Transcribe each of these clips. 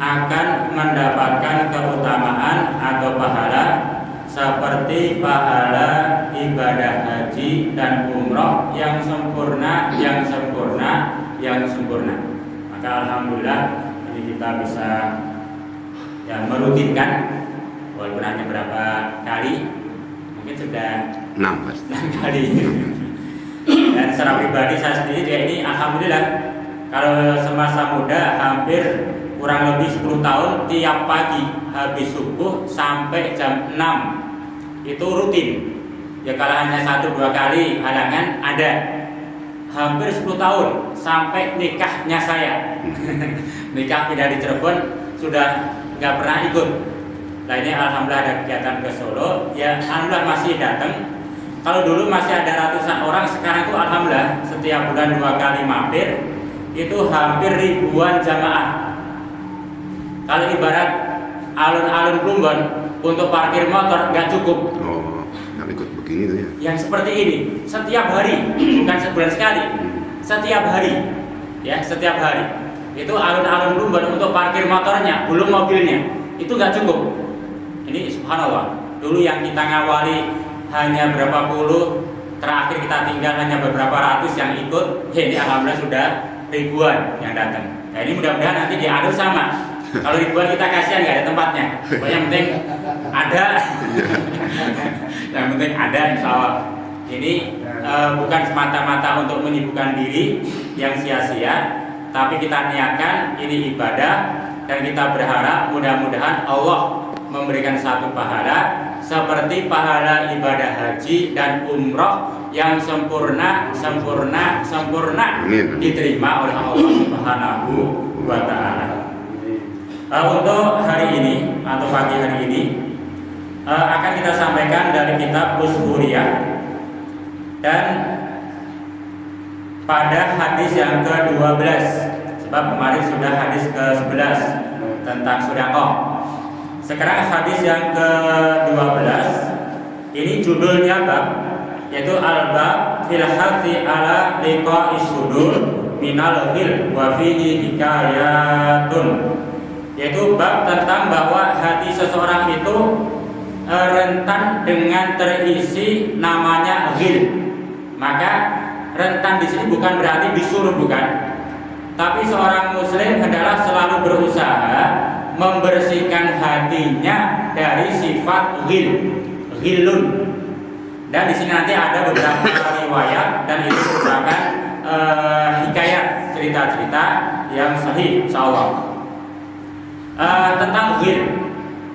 akan mendapatkan keutamaan atau pahala seperti pahala ibadah haji dan umroh yang sempurna, Maka alhamdulillah ini kita bisa merutinkan, walaupun hanya berapa kali, mungkin sudah 6 kali. Dan secara pribadi saya sendiri juga ini alhamdulillah, kalau semasa muda hampir kurang lebih 10 tahun tiap pagi habis subuh sampai jam 6 itu rutin. Ya kalau hanya 1-2 kali halangan ada. Hampir 10 tahun sampai nikahnya saya. Nikah pindah di Cirebon sudah nggak pernah ikut. Nah ini alhamdulillah ada kegiatan ke Solo, ya alhamdulillah masih datang. Kalau dulu masih ada ratusan orang, sekarang itu alhamdulillah setiap bulan 2 kali mampir, itu hampir ribuan jamaah. Kalau ibarat alun-alun Plumbon untuk parkir motor nggak cukup. Oh, nggak ikut begini tuh ya? Yang seperti ini setiap hari, bukan sebulan sekali, setiap hari, ya setiap hari. Itu alun-alun Plumbon untuk parkir motornya, belum mobilnya, itu nggak cukup. Ini subhanallah. Dulu yang kita ngawali hanya berapa puluh, terakhir kita tinggal hanya beberapa ratus yang ikut. Ini alhamdulillah sudah ribuan yang datang. Nah ini mudah-mudahan nanti diadu sama. Kalau ribuan kita kasihan nggak ada tempatnya. Yang penting ada, yang penting ada insya Allah. Ini bukan semata-mata untuk menyibukkan diri yang sia-sia, tapi kita niatkan ini ibadah dan kita berharap mudah-mudahan Allah memberikan satu pahala seperti pahala ibadah haji dan umroh yang sempurna diterima oleh Allah Subhanahu wa Ta'ala. Untuk hari ini atau pagi hari ini akan kita sampaikan dari kitab Usburiyah, dan pada hadis yang ke-12, sebab kemarin sudah hadis ke-11 tentang sedekah. Sekarang hadis yang ke-12, ini judulnya bab, yaitu al-bab fil hathi ala liqa'is sudur minal ghil wa fihi hikayatun. Yaitu bab tentang bahwa hati seseorang itu rentan dengan terisi namanya ghil. Maka rentan di sini bukan berarti disuruh, bukan. Tapi seorang muslim adalah selalu berusaha membersihkan hatinya dari sifat ghilun. Dan di sini nanti ada beberapa riwayat dan itu merupakan hikayat, cerita-cerita yang sahih insyaallah. Tentang ghil.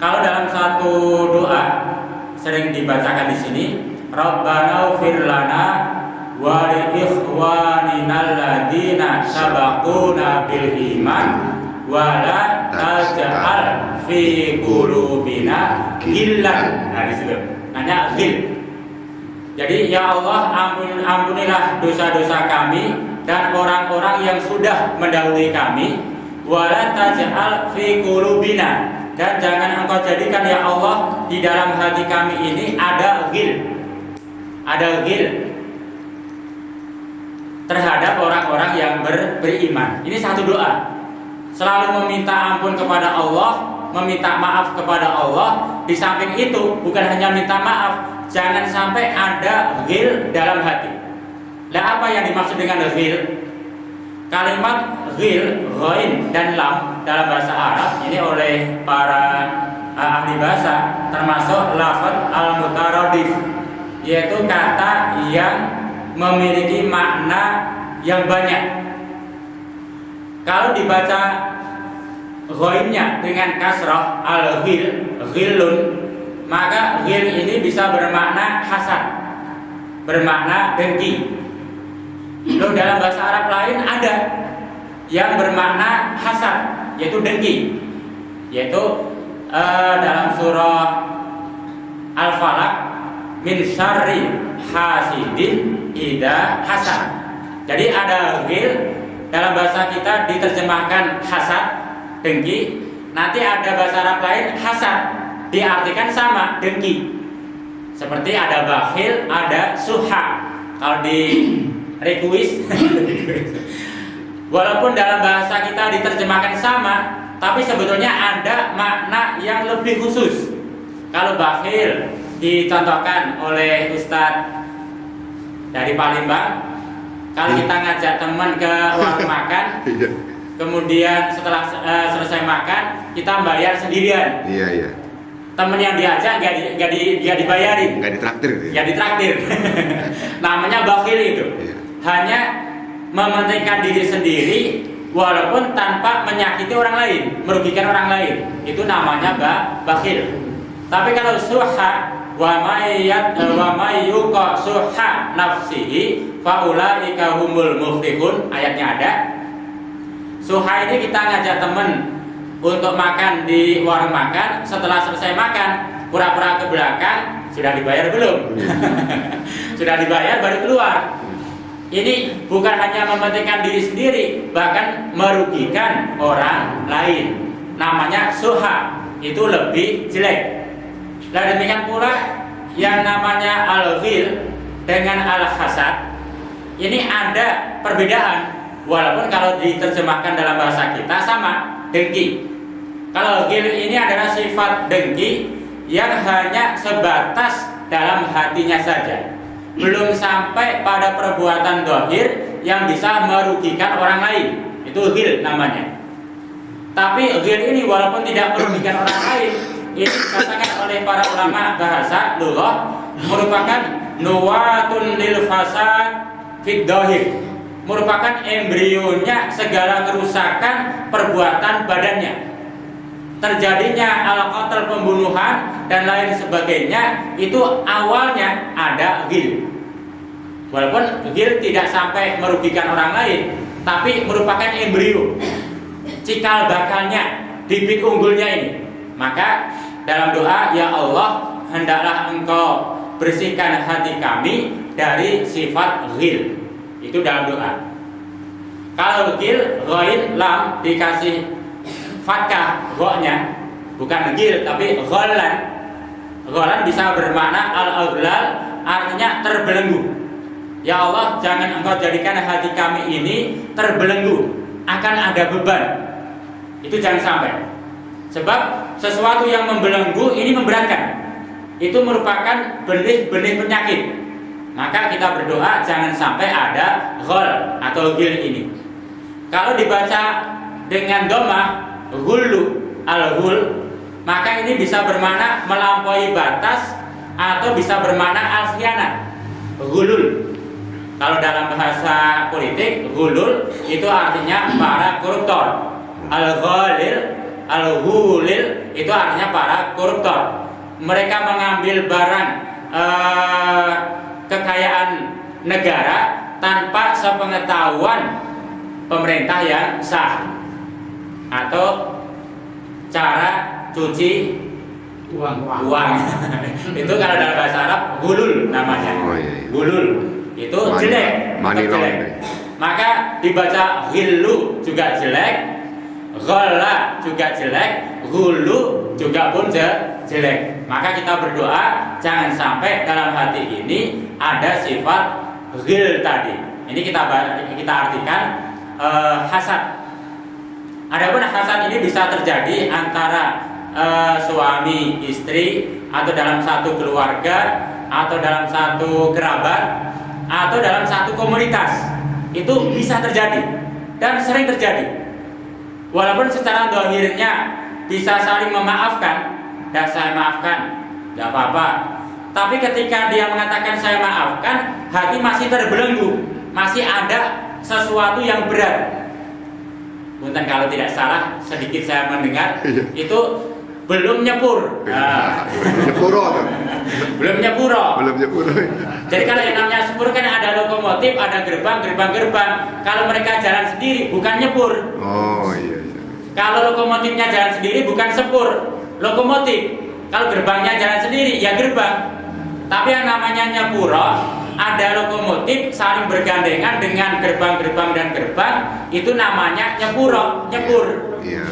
Kalau dalam satu doa sering dibacakan di sini, Rabbana ighfir lana wa li ikhwanina alladziina sabaquna bil iman wa la taj'al fi qulubina ghillan. Nah, di situ namanya ghil. Jadi ya Allah, ampunilah dosa-dosa kami dan orang-orang yang sudah mendahului kami, wa la taj'al fi qulubina, dan jangan Engkau jadikan ya Allah di dalam hati kami ini ada ghil terhadap orang-orang yang beriman. Ini satu doa. Selalu meminta ampun kepada Allah, meminta maaf kepada Allah. Di samping itu bukan hanya minta maaf, jangan sampai ada ghil dalam hati. Lah apa yang dimaksud dengan ghil? Kalimat ghil, ghain dan lam dalam bahasa Arab ini oleh para ahli bahasa termasuk lafaz al-mutaradif, yaitu kata yang memiliki makna yang banyak. Kalau dibaca ghainnya dengan kasrah al-ghil, ghilun, maka ghil ini bisa bermakna hasad, bermakna dengki. Loh, dalam bahasa Arab lain ada yang bermakna hasad, yaitu dengki, yaitu dalam surah Al-Falaq, min syarri hasidin idza hasad. Jadi ada ghil, dalam bahasa kita diterjemahkan hasad, dengki. Nanti ada bahasa Arab lain hasad, diartikan sama, dengki. Seperti ada bakhil, ada suha. Kalau di requis Walaupun dalam bahasa kita diterjemahkan sama, tapi sebetulnya ada makna yang lebih khusus. Kalau bakhil dicontohkan oleh Ustadz dari Palembang, kalau kita ngajak teman ke warung makan, kemudian setelah selesai makan kita bayar sendirian. Iya, iya. Temen yang diajak nggak dibayarin, Nggak ditraktir gitu ya? nggak ditraktir. Namanya bakhil itu. Iya. Hanya mementingkan diri sendiri walaupun tanpa menyakiti orang lain, merugikan orang lain. Itu namanya bakhil. Tapi kalau suha wa may yuqa suha nafsihi faulaika humul muflihun, ayatnya ada. Suha ini kita ngajak temen untuk makan di warung makan, setelah selesai makan pura-pura ke belakang, sudah dibayar belum? Sudah dibayar baru keluar. Ini bukan hanya mementingkan diri sendiri, bahkan merugikan orang lain. Namanya suha, itu lebih jelek. Dan demikian pula yang namanya al-ghil dengan al-hasad, ini ada perbedaan. Walaupun kalau diterjemahkan dalam bahasa kita sama, dengki. Kalau ghil ini adalah sifat dengki yang hanya sebatas dalam hatinya saja, belum sampai pada perbuatan dohir yang bisa merugikan orang lain. Itu ghil namanya. Tapi ghil ini walaupun tidak merugikan orang lain, ini dikatakan oleh para ulama bahasa lughah merupakan nuwatun lil fasad fid dohir, merupakan embrionya segala kerusakan perbuatan badannya. Terjadinya al-qatl, pembunuhan dan lain sebagainya, itu awalnya ada ghil. Walaupun ghil tidak sampai merugikan orang lain, tapi merupakan embrio, cikal bakalnya, bibit unggulnya ini. Maka dalam doa, ya Allah, hendaklah Engkau bersihkan hati kami dari sifat ghil. Itu dalam doa. Kalau ghil, ghain, lam dikasih fathah gha-nya, bukan ghil tapi ghalan. Ghalan bisa bermakna al-aghlal, artinya terbelenggu. Ya Allah, jangan Engkau jadikan hati kami ini terbelenggu, akan ada beban. Itu jangan sampai. Sebab sesuatu yang membelenggu ini memberatkan. Itu merupakan benih-benih penyakit. Maka kita berdoa jangan sampai ada ghal atau ghil ini. Kalau dibaca dengan dhammah ghullu, al-ghul, maka ini bisa bermakna melampaui batas atau bisa bermakna al-khianat, ghulul. Kalau dalam bahasa politik, ghulul itu artinya para koruptor. Al-ghalil, al-ghulil itu artinya para koruptor. Mereka mengambil barang kekayaan negara tanpa sepengetahuan pemerintah yang sah, atau cara cuci uang. Itu kalau dalam bahasa Arab gulul namanya. Gulul itu jelek, jelek. Maka dibaca ghillu juga jelek, ghalla juga jelek, gulu juga pun jelek. Maka kita berdoa jangan sampai dalam hati ini ada sifat ghil tadi. Ini kita artikan hasad. Adapun hasad ini bisa terjadi antara suami istri, atau dalam satu keluarga, atau dalam satu kerabat, atau dalam satu komunitas. Itu bisa terjadi dan sering terjadi. Walaupun secara zahirnya bisa saling memaafkan, dan saya maafkan, nggak apa-apa. Tapi ketika dia mengatakan saya maafkan, hati masih terbelenggu, masih ada sesuatu yang berat. Punten kalau tidak salah, sedikit saya mendengar itu belum nyepur. Belum nyepuro. Jadi kalau yang namanya sepur kan ada lokomotif, ada gerbang. Kalau mereka jalan sendiri bukan nyepur. Oh iya. Kalau lokomotifnya jalan sendiri bukan sepur, lokomotif. Kalau gerbangnya jalan sendiri ya gerbang. Tapi yang namanya nyepuro, ada lokomotif saling bergandengan dengan gerbang dan gerbang, itu namanya nyepur. Iya.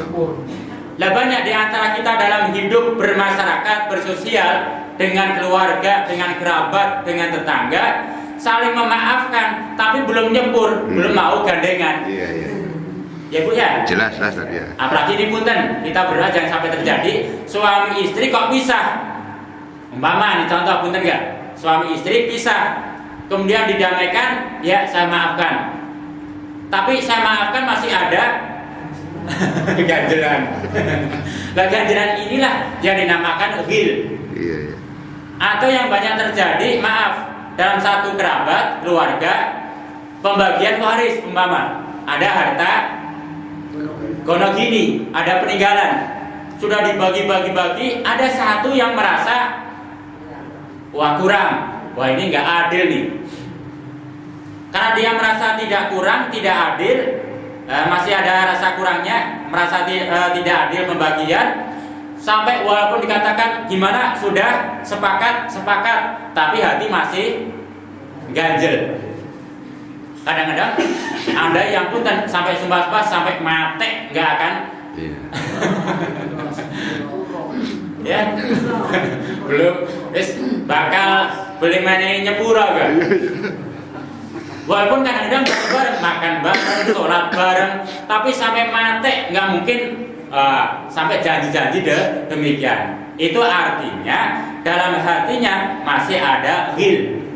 Lah banyak di antara kita dalam hidup bermasyarakat, bersosial dengan keluarga, dengan kerabat, dengan tetangga, saling memaafkan, tapi belum nyepur, belum mau gandengan. Iya. Ya Bu ya. Jelas tadi ya. Apalagi ini punten, kita berdoa jangan sampai terjadi suami istri kok pisah. Umpama ini contoh punten enggak? Suami istri pisah, kemudian didamaikan, ya saya maafkan. Tapi saya maafkan masih ada ganjelan. Nah, ganjelan inilah yang dinamakan ghil. Iya, iya. Atau yang banyak terjadi, maaf, dalam satu kerabat, keluarga, pembagian waris umpama ada harta gono gini, ada peninggalan, sudah dibagi-bagi-bagi, ada satu yang merasa wah kurang, wah ini nggak adil nih. Karena dia merasa tidak kurang, tidak adil, masih ada rasa kurangnya, merasa tidak adil pembagian, sampai walaupun dikatakan gimana sudah sepakat, tapi hati masih ganjel. Kadang-kadang ada yang pun sampai sumpah-sumpah sampai mati nggak akan. Iya. Ya belum bakal beli mana nyepura kan. Walaupun kadang-kadang bareng makan bareng, sholat bareng, tapi sampai mati nggak mungkin sampai janji-janji demikian. Itu artinya dalam hatinya masih ada ghil,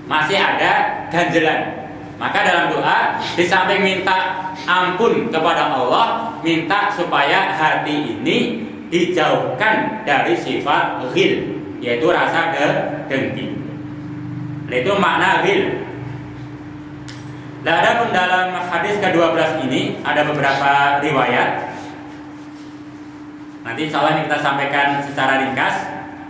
masih ada ganjelan. Maka dalam doa di samping minta ampun kepada Allah, minta supaya hati ini dijauhkan dari sifat ghil, yaitu rasa dengki. Itu makna ghil. Dan adapun dalam hadis ke-12 ini ada beberapa riwayat. Nanti insya Allah ini kita sampaikan secara ringkas.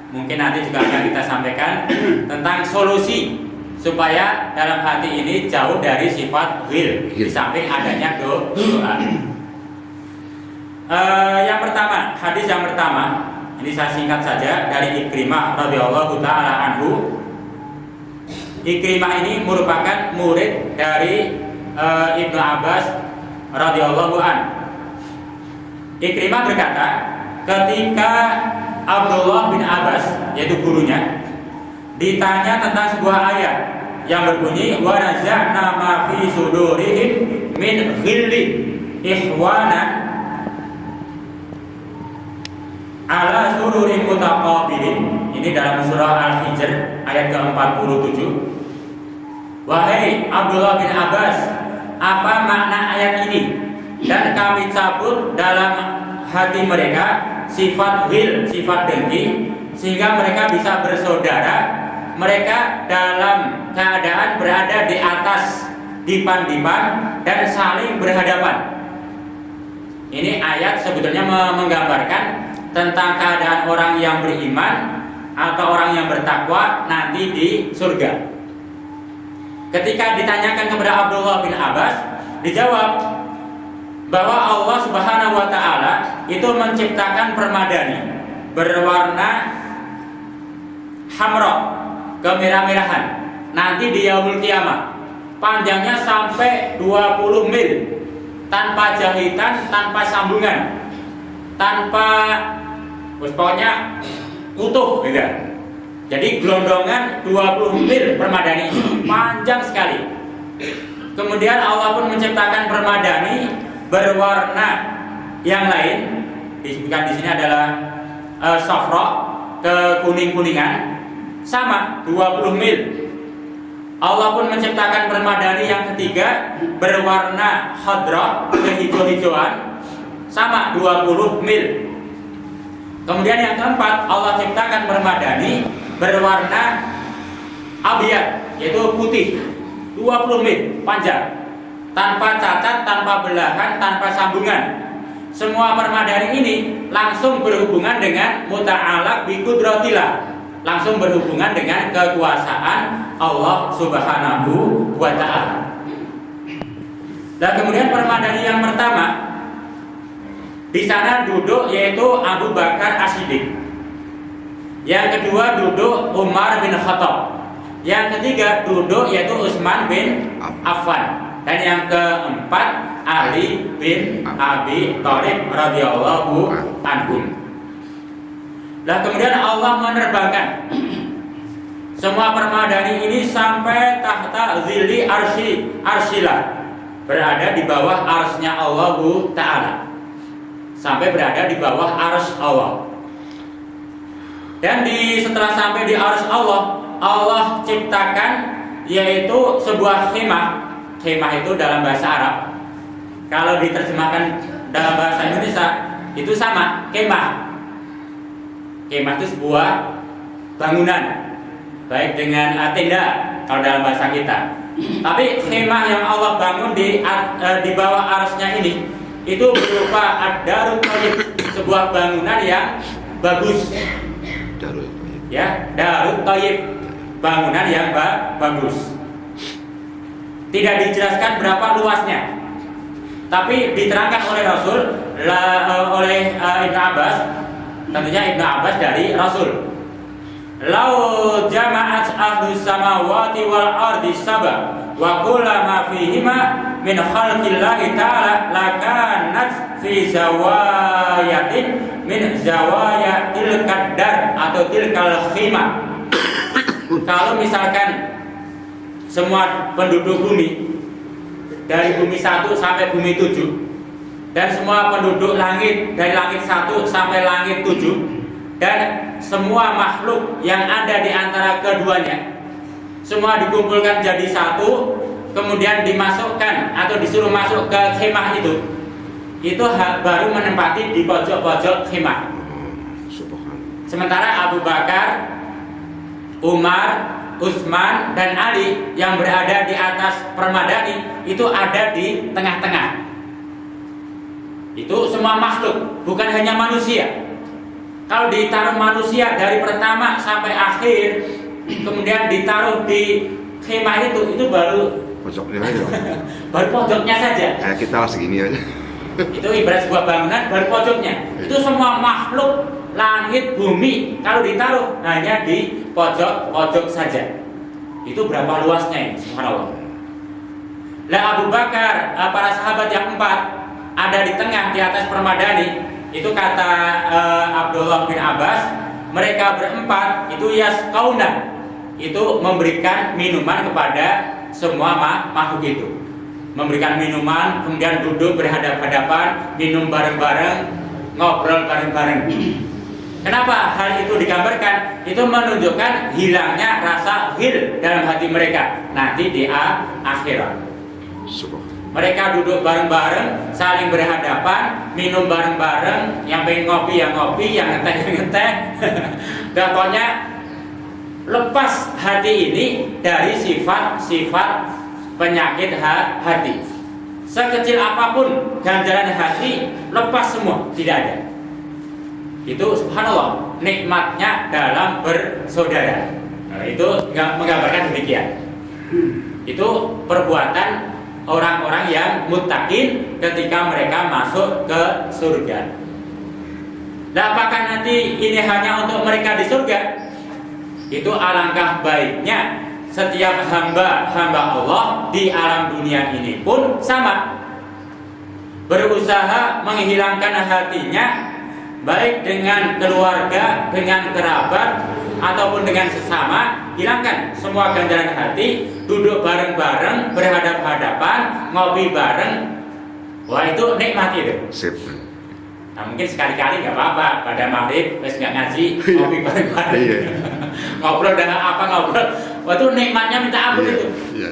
Mungkin nanti juga akan kita sampaikan tentang solusi supaya dalam hati ini jauh dari sifat ghil, di samping adanya doa. Yang pertama, hadis yang pertama, ini saya singkat saja dari Ikrimah radhiyallahu taala anhu. Ikrimah ini merupakan murid dari Ibnu Abbas radhiyallahu an. Ikrimah berkata, ketika Abdullah bin Abbas, yaitu gurunya, ditanya tentang sebuah ayat yang berbunyi wa naza'na ma fi sudurihim min ghillin ihwana ala sururin mutaqabilin. Ini dalam surah Al-Hijr ayat ke-47. Wahai Abdullah bin Abbas, apa makna ayat ini? Dan kami cabut dalam hati mereka sifat ghil, sifat dengki, sehingga mereka bisa bersaudara. Mereka dalam keadaan berada di atas dipan-dipan dan saling berhadapan. Ini ayat sebetulnya menggambarkan tentang keadaan orang yang beriman atau orang yang bertakwa nanti di surga. Ketika ditanyakan kepada Abdullah bin Abbas, dijawab bahwa Allah Subhanahu wa taala itu menciptakan permadani berwarna hamra, kemerah-merahan, nanti di yaumul kiamah, panjangnya sampai 20 mil, tanpa jahitan, tanpa sambungan, tanpa pokoknya utuh gitu. Jadi gelondongan 20 mil permadani ini, panjang sekali. Kemudian Allah pun menciptakan permadani berwarna yang lain, disebutkan di sini adalah safra, kekuning-kuningan, sama 20 mil. Allah pun menciptakan permadani yang ketiga berwarna khadra, kehijau-hijauan, sama 20 mil. Kemudian yang keempat, Allah ciptakan permadani berwarna abyad, yaitu putih, 20 mil panjang, tanpa cacat, tanpa belahan, tanpa sambungan. Semua permadani ini langsung berhubungan dengan muta'alaq bi qudratillah, langsung berhubungan dengan kekuasaan Allah Subhanahu wa ta'ala. Dan kemudian permadani yang pertama, di sana duduk yaitu Abu Bakar As-Siddiq. Yang kedua duduk Umar bin Khattab. Yang ketiga duduk yaitu Utsman bin Affan. Dan yang keempat Ali bin Abi Thalib radhiyallahu anhu. Nah, kemudian Allah menerbangkan semua permadani ini sampai tahta zilli arsyilah, berada di bawah arsy-Nya Allah Ta'ala, sampai berada di bawah arsy Allah. Dan setelah sampai di arsy Allah, Allah ciptakan yaitu sebuah khemah. Khemah itu dalam bahasa Arab, kalau diterjemahkan dalam bahasa Indonesia itu sama, kemah. Kemah itu sebuah bangunan, baik dengan tenda kalau dalam bahasa kita. Tapi kemah yang Allah bangun di bawah arsy-Nya ini itu berupa ad-darut thayyib, sebuah bangunan yang bagus. Darut Thayyib. Ya, darut thayyib, bangunan yang bagus. Tidak dijelaskan berapa luasnya, tapi diterangkan oleh Rasul, oleh Ibnu Abbas, tentunya Ibnu Abbas dari Rasul. Lau jama'at ahlus samawati wal ardi sab'a wa kullama fihima min khalqillahi ta'ala lakanat fi zawayatin min zawaya tilkad dar atau tilkal khimah. Kalau misalkan semua penduduk bumi, dari bumi 1 sampai bumi 7, dan semua penduduk langit dari langit 1 sampai langit 7, dan semua makhluk yang ada di antara keduanya, semua dikumpulkan jadi satu, kemudian dimasukkan atau disuruh masuk ke khemah itu baru menempati di pojok-pojok khemah. Sementara Abu Bakar, Umar, Utsman dan Ali yang berada di atas permadani itu ada di tengah-tengah. Itu semua makhluk, bukan hanya manusia. Kalau ditaruh manusia dari pertama sampai akhir, kemudian ditaruh di khemah itu baru pojoknya aja. Baru pojoknya saja. Kayak kita lah segini aja. Itu ibarat sebuah bangunan baru pojoknya. Itu semua makhluk langit bumi kalau ditaruh hanya di pojok saja. Itu berapa luasnya ini, subhanallah. Lah Abu Bakar, para sahabat yang 4 ada di tengah di atas permadani. Itu kata Abdullah bin Abbas, mereka berempat itu yasqauna, itu memberikan minuman kepada semua makhluk itu. Memberikan minuman, kemudian duduk berhadap-hadapan, minum bareng-bareng, ngobrol bareng-bareng. Kenapa hal itu digambarkan? Itu menunjukkan hilangnya rasa ghil dalam hati mereka nanti di akhirat. Mereka duduk bareng-bareng, saling berhadapan, minum bareng-bareng, yang pengen ngopi, yang ngeteh. Dan pokoknya lepas hati ini dari sifat-sifat penyakit hati. Sekecil apapun ganjaran hati, lepas semua, tidak ada. Itu subhanallah, nikmatnya dalam bersaudara. Nah, itu menggambarkan demikian. Itu perbuatan orang-orang yang muttaqin ketika mereka masuk ke surga. Nah, apakah nanti ini hanya untuk mereka di surga? Itu alangkah baiknya setiap hamba Allah di alam dunia ini pun sama, berusaha menghilangkan hatinya, baik dengan keluarga, dengan kerabat, ataupun dengan sesama, hilangkan semua ganjaran hati, duduk bareng-bareng, berhadap-hadapan, ngopi bareng. Wah, itu nikmat itu. Sip. Nah, mungkin sekali-kali nggak apa-apa, pada maghrib terus nggak ngaji, ngopi bareng-bareng. Iya. Ngobrol dengan apa ngobrol. Wah, itu nikmatnya minta ampun itu. Iya.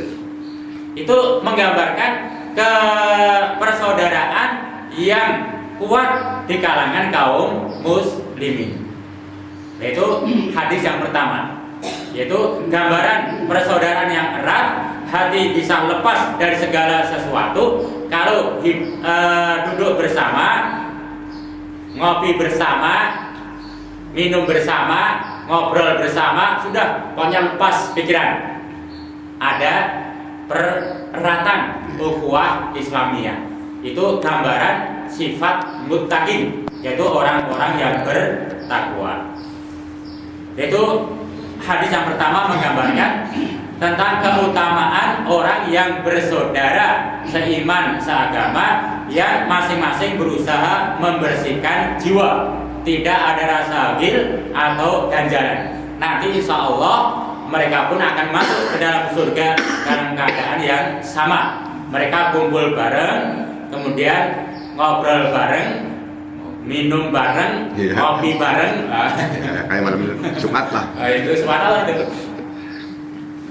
Itu menggambarkan kepersaudaraan yang kuat di kalangan kaum muslimin. Yaitu hadis yang pertama, yaitu gambaran persaudaraan yang erat, hati bisa lepas dari segala sesuatu kalau duduk bersama, ngopi bersama, minum bersama, ngobrol bersama, sudah pokoknya lepas pikiran. Ada pereratan ukhuwah Islamiyah. Itu gambaran sifat muttaqin, yaitu orang-orang yang bertakwa. Yaitu hadis yang pertama menggambarkan tentang keutamaan orang yang bersaudara seiman seagama, yang masing-masing berusaha membersihkan jiwa, tidak ada rasa ghil atau ganjaran. Nanti insya Allah mereka pun akan masuk ke dalam surga dalam keadaan yang sama. mereka kumpul bareng, kemudian ngobrol bareng, minum bareng, Iya. ngopi bareng. Ya, kayak malam Jumat lah. Itu subhanallah itu.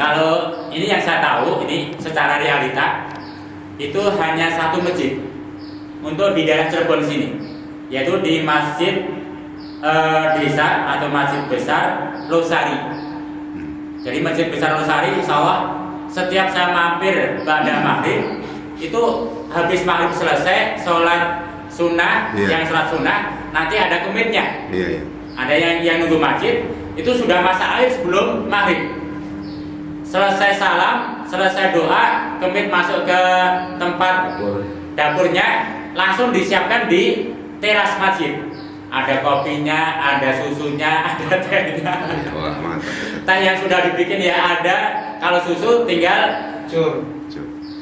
Kalau ini yang saya tahu, ini secara realita itu hanya satu masjid untuk di daerah Cirebon sini, yaitu di masjid desa atau masjid besar Losari. Jadi masjid besar Losari, insya Allah setiap saya mampir pada maghrib itu habis maghrib selesai sholat sunnah, Iya. yang sholat sunnah nanti ada kemitnya. Iya, iya. Ada yang nunggu masjid itu sudah masak air sebelum maghrib. Selesai salam, selesai doa, kemit masuk ke tempat dapurnya, langsung disiapkan di teras masjid. Ada kopinya, ada susunya, ada tehnya. Wah, mantap. Teh yang sudah dibikin ya ada. Kalau susu tinggal Cuk.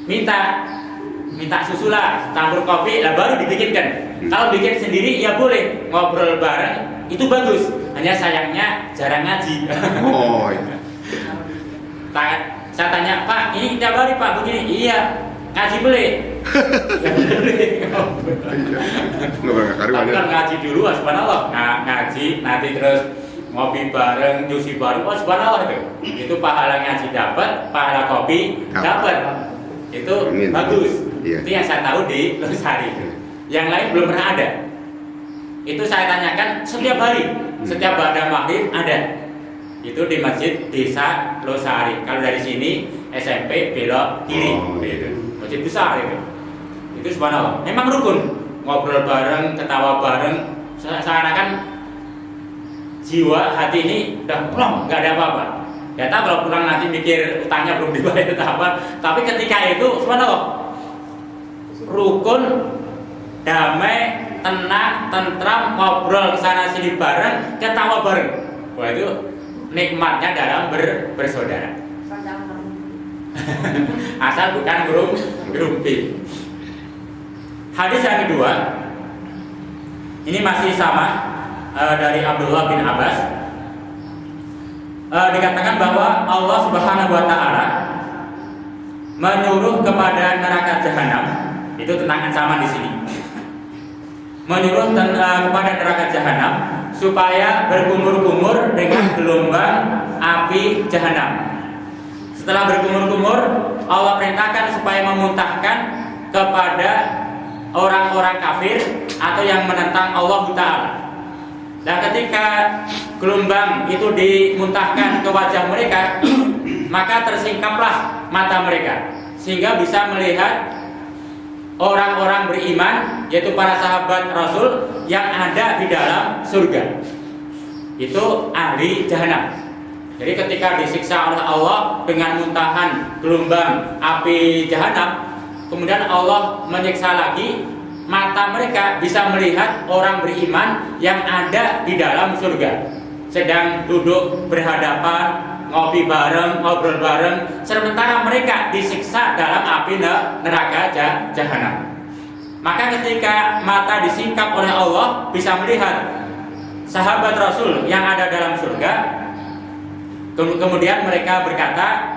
minta susu lah, campur kopi lah baru dibikinkan. Kalau bikin sendiri ya boleh, ngobrol bareng itu bagus. Hanya sayangnya jarang ngaji. Oh, iya. Saya tanya, Pak, ini tiap hari Pak begini? Iya, ngaji boleh. Ya boleh. Nggak pernah karuan Tapi ya. kan ngaji dulu, subhanallah. Ngaji, nanti terus ngopi bareng, nyusi bareng, subhanallah itu. Itu pahala ngaji dapat, pahala kopi dapat. Itu Amin. bagus. Iya. Itu yang saya tahu di Losari. Yang lain belum pernah ada. Itu saya tanyakan setiap hari, setiap ba'da maghrib ada. Itu di masjid desa Losari. Kalau dari sini SMP belok kiri. Oh, iya. Masjid besar itu. Itu subhanallah. Memang rukun. Ngobrol bareng, ketawa bareng. Seakan-akan jiwa hati ini udah plong, nggak ada apa-apa. Ya tahu kalau pulang nanti mikir utangnya belum dibayar atau apa. Tapi ketika itu subhanallah rukun, damai, tenang, tentram, ngobrol kesana sini bareng, ketawa bareng. Wah itu nikmatnya dalam bersaudara. Asal bukan gerumpi. Hadis yang kedua, ini masih sama dari Abdullah bin Abbas. Dikatakan bahwa Allah Subhanahu Wa Taala menyuruh kepada neraka jahanam. Itu tentang ancaman di sini. Menyuruh kepada neraka jahanam supaya berkumur-kumur dengan gelombang api jahanam. Setelah berkumur-kumur, Allah perintahkan supaya memuntahkan kepada orang-orang kafir atau yang menentang Allah Ta'ala. Dan ketika gelombang itu dimuntahkan ke wajah mereka, maka tersingkaplah mata mereka sehingga bisa melihat orang-orang beriman, yaitu para sahabat Rasul yang ada di dalam surga. Itu ahli jahanam. Jadi ketika disiksa oleh Allah dengan muntahan gelombang api jahanam, kemudian Allah menyiksa lagi, mata mereka bisa melihat orang beriman yang ada di dalam surga, sedang duduk berhadapan, ngopi bareng, ngobrol bareng, sementara mereka disiksa dalam api neraka jahanam. Maka ketika mata disingkap oleh Allah bisa melihat sahabat Rasul yang ada dalam surga, kemudian mereka berkata,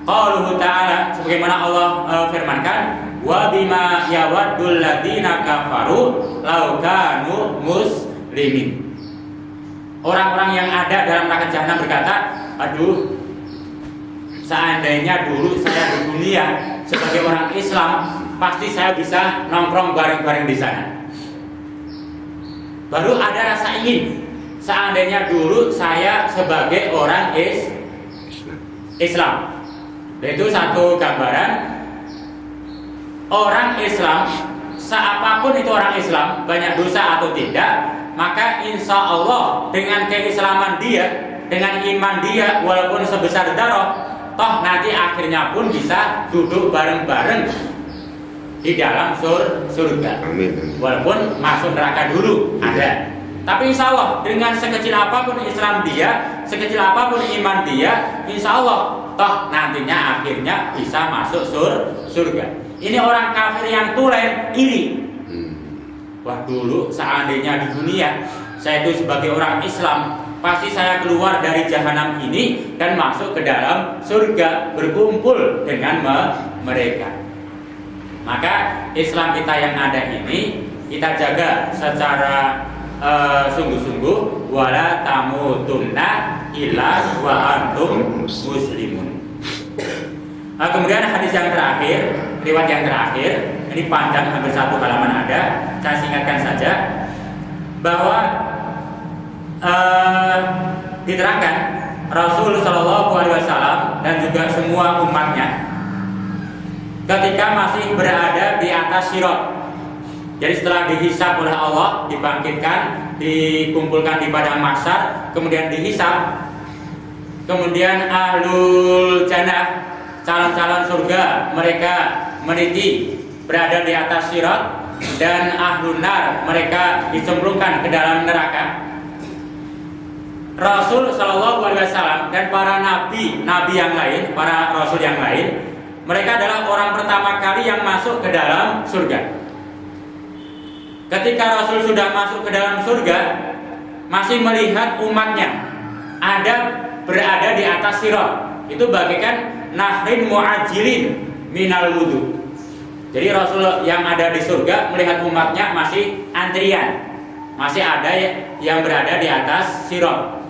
qauluhu ta'ala, sebagaimana Allah firmankan, wa bima yawaddul ladzina kafaru law kanu muslimin. Orang-orang yang ada dalam neraka jahanam berkata, aduh, seandainya dulu saya di dunia sebagai orang Islam, pasti saya bisa nongkrong bareng-bareng di sana. Baru ada rasa ingin, seandainya dulu saya sebagai orang Islam. Itu satu gambaran orang Islam, seapapun itu orang Islam, banyak dosa atau tidak, maka insya Allah dengan keislaman dia, dengan iman dia, walaupun sebesar darah, toh nanti akhirnya pun bisa duduk bareng-bareng di dalam surga. Amin. Walaupun masuk neraka dulu ada. Tapi insya Allah dengan sekecil apapun Islam dia, sekecil apapun iman dia, insya Allah toh nantinya akhirnya bisa masuk surga. Ini orang kafir yang tulen iri. Wah dulu seandainya di dunia saya itu sebagai orang Islam, pasti saya keluar dari jahanam ini dan masuk ke dalam surga berkumpul dengan mereka. Maka Islam kita yang ada ini kita jaga secara sungguh-sungguh, wala tamutunna illa wa antum muslimun. Kemudian hadis yang terakhir, riwayat yang terakhir, ini panjang hampir 1 halaman ada, saya singkatkan saja bahwa diterangkan Rasul Shallallahu Alaihi Wasallam dan juga semua umatnya ketika masih berada di atas sirat. Jadi setelah dihisab oleh Allah, dibangkitkan, dikumpulkan di padang mahsyar, kemudian dihisab, kemudian ahlul jannah, calon-calon surga, mereka meniti berada di atas sirat, dan ahlun nar, mereka dicemplungkan ke dalam neraka. Rasul Shallallahu Alaihi Wasallam dan para nabi yang lain, para rasul yang lain, mereka adalah orang pertama kali yang masuk ke dalam surga. Ketika Rasul sudah masuk ke dalam surga, masih melihat umatnya berada di atas sirat. Itu bagaikan nahrin mu'ajilin minal wudu. Jadi Rasul yang ada di surga melihat umatnya masih antrian, masih ada yang berada di atas sirat,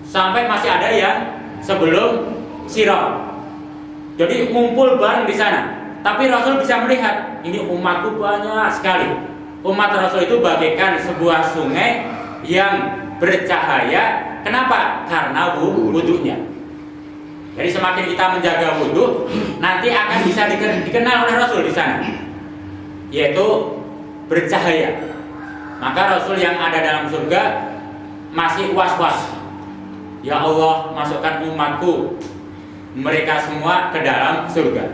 sampai masih ada yang sebelum sirat. Jadi ngumpul bareng di sana. Tapi Rasul bisa melihat, ini umatku banyak sekali. Umat Rasul itu bagaikan sebuah sungai yang bercahaya. Kenapa? Karena wudunya. Jadi semakin kita menjaga wudu, nanti akan bisa dikenal oleh Rasul di sana, yaitu bercahaya. Maka Rasul yang ada dalam surga masih was-was. Ya Allah, masukkan umatku, mereka semua ke dalam surga.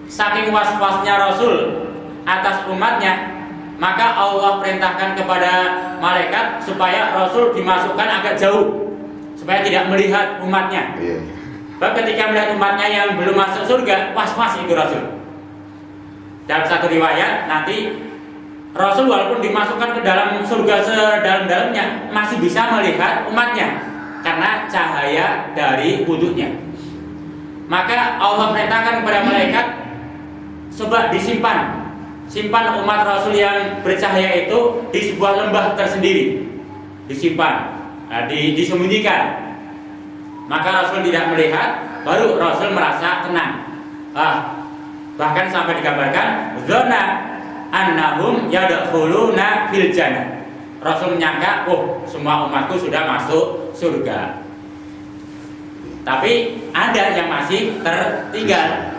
Saking was-wasnya Rasul atas umatnya, maka Allah perintahkan kepada malaikat supaya Rasul dimasukkan agak jauh, supaya tidak melihat umatnya. Bahkan ketika melihat umatnya yang belum masuk surga, was-was itu Rasul. Dalam satu riwayat nanti Rasul walaupun dimasukkan ke dalam surga sedalam-dalamnya, masih bisa melihat umatnya karena cahaya dari wudunya. Maka Allah perintahkan kepada malaikat, coba simpan umat Rasul yang bercahaya itu di sebuah lembah tersendiri, disimpan, disembunyikan. Maka Rasul tidak melihat, baru Rasul merasa tenang. Bahkan sampai digambarkan zona annahum yadkhuluna fil jannah. Rasul menyangka, semua umatku sudah masuk surga. Tapi ada yang masih tertinggal.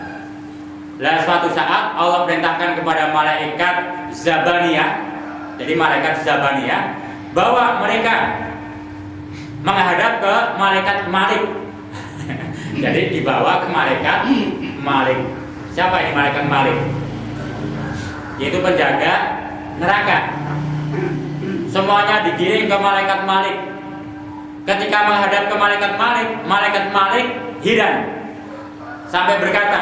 Lalu suatu saat Allah perintahkan kepada malaikat Zabaniyah, jadi malaikat Zabaniyah, bahwa mereka menghadap ke malaikat Malik. Jadi dibawa ke malaikat Malik. Siapa ini malaikat Malik? Yaitu penjaga neraka. Semuanya digiring ke malaikat Malik. Ketika menghadap ke malaikat Malik heran sampai berkata,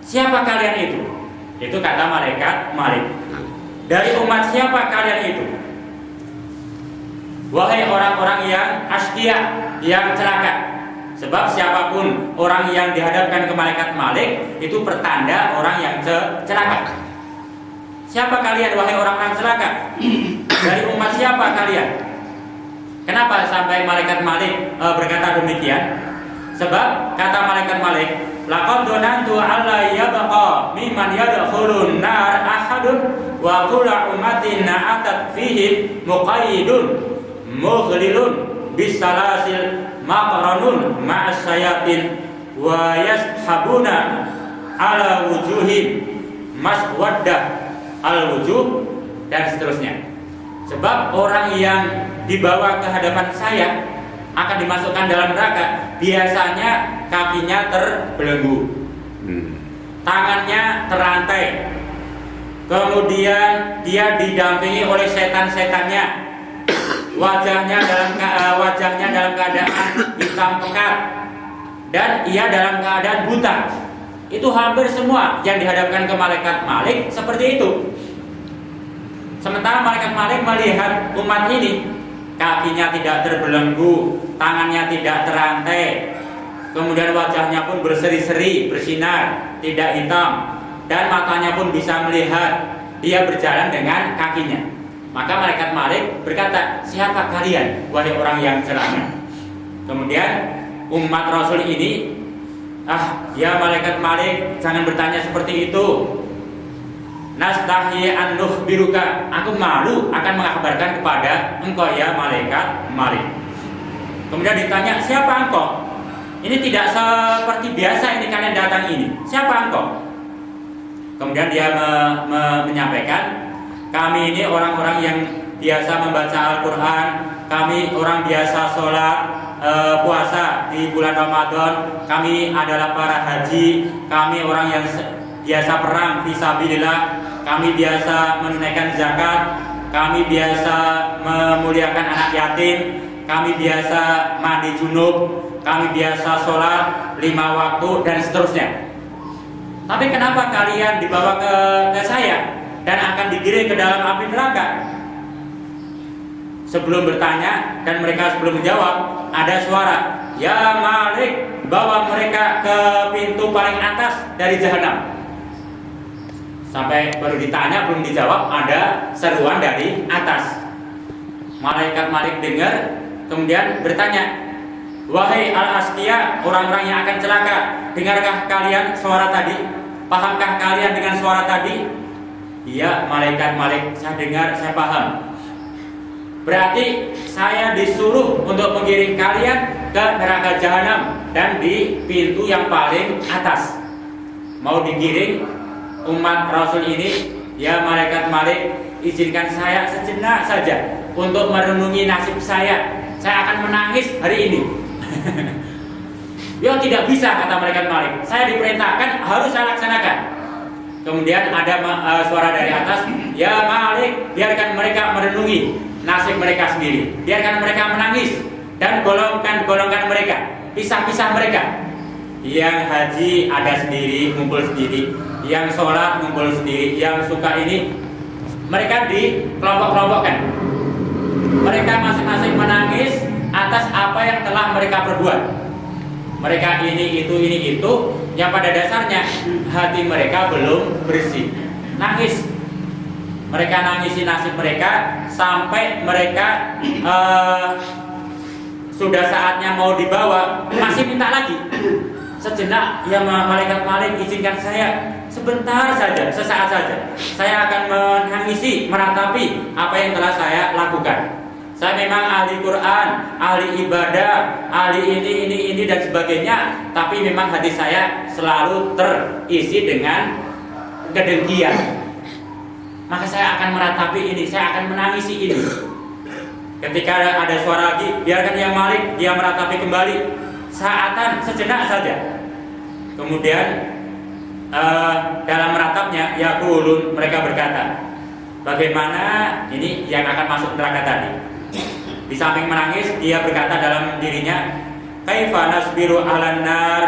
siapa kalian itu? Itu kata malaikat Malik. Dari umat siapa kalian itu? Wahai orang-orang yang askia, yang celaka. Sebab siapapun orang yang dihadapkan ke malaikat Malik itu pertanda orang yang celaka. Siapa kalian wahai orang-orang celaka? Dari umat siapa kalian? Kenapa sampai malaikat Malik berkata demikian? Sebab kata malaikat Malik, laqad donantu alla yabqa mimman yadkhulun nar ahadun wa kullu ummatin atat fihi muqayyidun mughlilun bisalasil maqranun ma'as sayatin wa yashabuna ala wujuhim maswaddah al wujuh, dan seterusnya. Sebab orang yang dibawa ke hadapan saya akan dimasukkan dalam neraka, biasanya kakinya terbelenggu, tangannya terantai, kemudian dia didampingi oleh setan-setannya, wajahnya dalam keadaan hitam pekat, dan ia dalam keadaan buta. Itu hampir semua yang dihadapkan ke malaikat Malik seperti itu. Sementara malaikat Malik melihat umat ini, kakinya tidak terbelenggu, tangannya tidak terantai, kemudian wajahnya pun berseri-seri, bersinar, tidak hitam, dan matanya pun bisa melihat. Dia berjalan dengan kakinya. Maka malaikat Malik berkata, siapa kalian, wahai orang yang celaka? Kemudian umat Rasul ini, ya malaikat Malik, jangan bertanya seperti itu. Nastahi an nukhbiruka, aku malu akan mengabarkan kepada engkau ya malaikat Malik. Kemudian ditanya, siapa engkau? Ini tidak seperti biasa ini kalian datang ini. Siapa engkau? Kemudian dia menyampaikan, kami ini orang-orang yang biasa membaca Al-Quran, kami orang biasa sholat, puasa di bulan Ramadan, kami adalah para haji, kami orang yang biasa perang fisabilillah, kami biasa menunaikan zakat, kami biasa memuliakan anak yatim, kami biasa mandi junub, kami biasa sholat 5 waktu dan seterusnya. Tapi kenapa kalian dibawa ke saya dan akan digiring ke dalam api neraka? Sebelum bertanya dan mereka sebelum menjawab, ada suara, ya Malik, bawa mereka ke pintu paling atas dari jahanam. Sampai baru ditanya belum dijawab, ada seruan dari atas. Malaikat Malik dengar, kemudian bertanya, wahai al-asqiya, orang-orang yang akan celaka, dengarkah kalian suara tadi? Pahamkah kalian dengan suara tadi? Iya, malaikat Malik, saya dengar, saya paham. Berarti saya disuruh untuk mengiring kalian ke neraka jahanam dan di pintu yang paling atas. Mau digiring umat Rasul ini, ya malaikat Malik, izinkan saya sejenak saja untuk merenungi nasib saya. Saya akan menangis hari ini. Ya tidak bisa, kata malaikat Malik. Saya diperintahkan, harus saya laksanakan. Kemudian ada suara dari atas, ya Malik, biarkan mereka merenungi nasib mereka sendiri. Biarkan mereka menangis dan golongkan mereka, pisah-pisah mereka. Yang haji ada sendiri, ngumpul sendiri. Yang sholat ngumpul sendiri. Yang suka ini, mereka dikelompok-kelompokkan. Mereka masing-masing menangis atas apa yang telah mereka perbuat. Mereka ini itu, yang pada dasarnya hati mereka belum bersih. Nangis. Mereka nangisi nasib mereka sampai mereka sudah saatnya mau dibawa, masih minta lagi. Sejenak, ya malaikat Malik, izinkan saya sebentar saja, sesaat saja. Saya akan menangisi, meratapi apa yang telah saya lakukan. Saya memang ahli Quran, ahli ibadah, ahli ini dan sebagainya, tapi memang hati saya selalu terisi dengan kedengkian. Maka saya akan meratapi ini, saya akan menangisi ini. Ketika ada suara lagi, biarkan yang Malik, dia meratapi kembali. Saatan, sejenak saja. Kemudian dalam meratapnya, yaqulun, mereka berkata, bagaimana ini yang akan masuk neraka tadi? Di samping menangis, dia berkata dalam dirinya, kaifa nasbiru 'alan nar?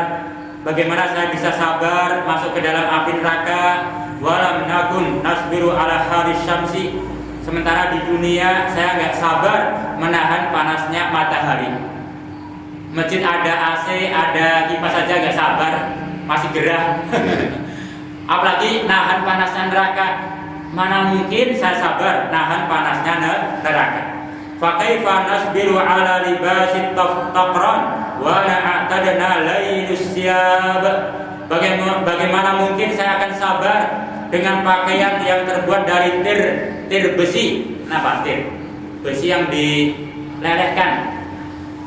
Bagaimana saya bisa sabar masuk ke dalam api neraka? Walam nakun nasbiru 'ala haris syamsi. Sementara di dunia saya nggak sabar menahan panasnya matahari. Masjid ada AC, ada kipas saja nggak sabar, masih gerah. Apalagi nahan panasnya neraka. Mana mungkin saya sabar nahan panasnya neraka? Fakaifa nasbiru 'ala libasit taqran wa na'tadna lailus syab. Bagaimana mungkin saya akan sabar dengan pakaian yang terbuat dari tir besi. Kenapa tir? Besi yang dilelehkan.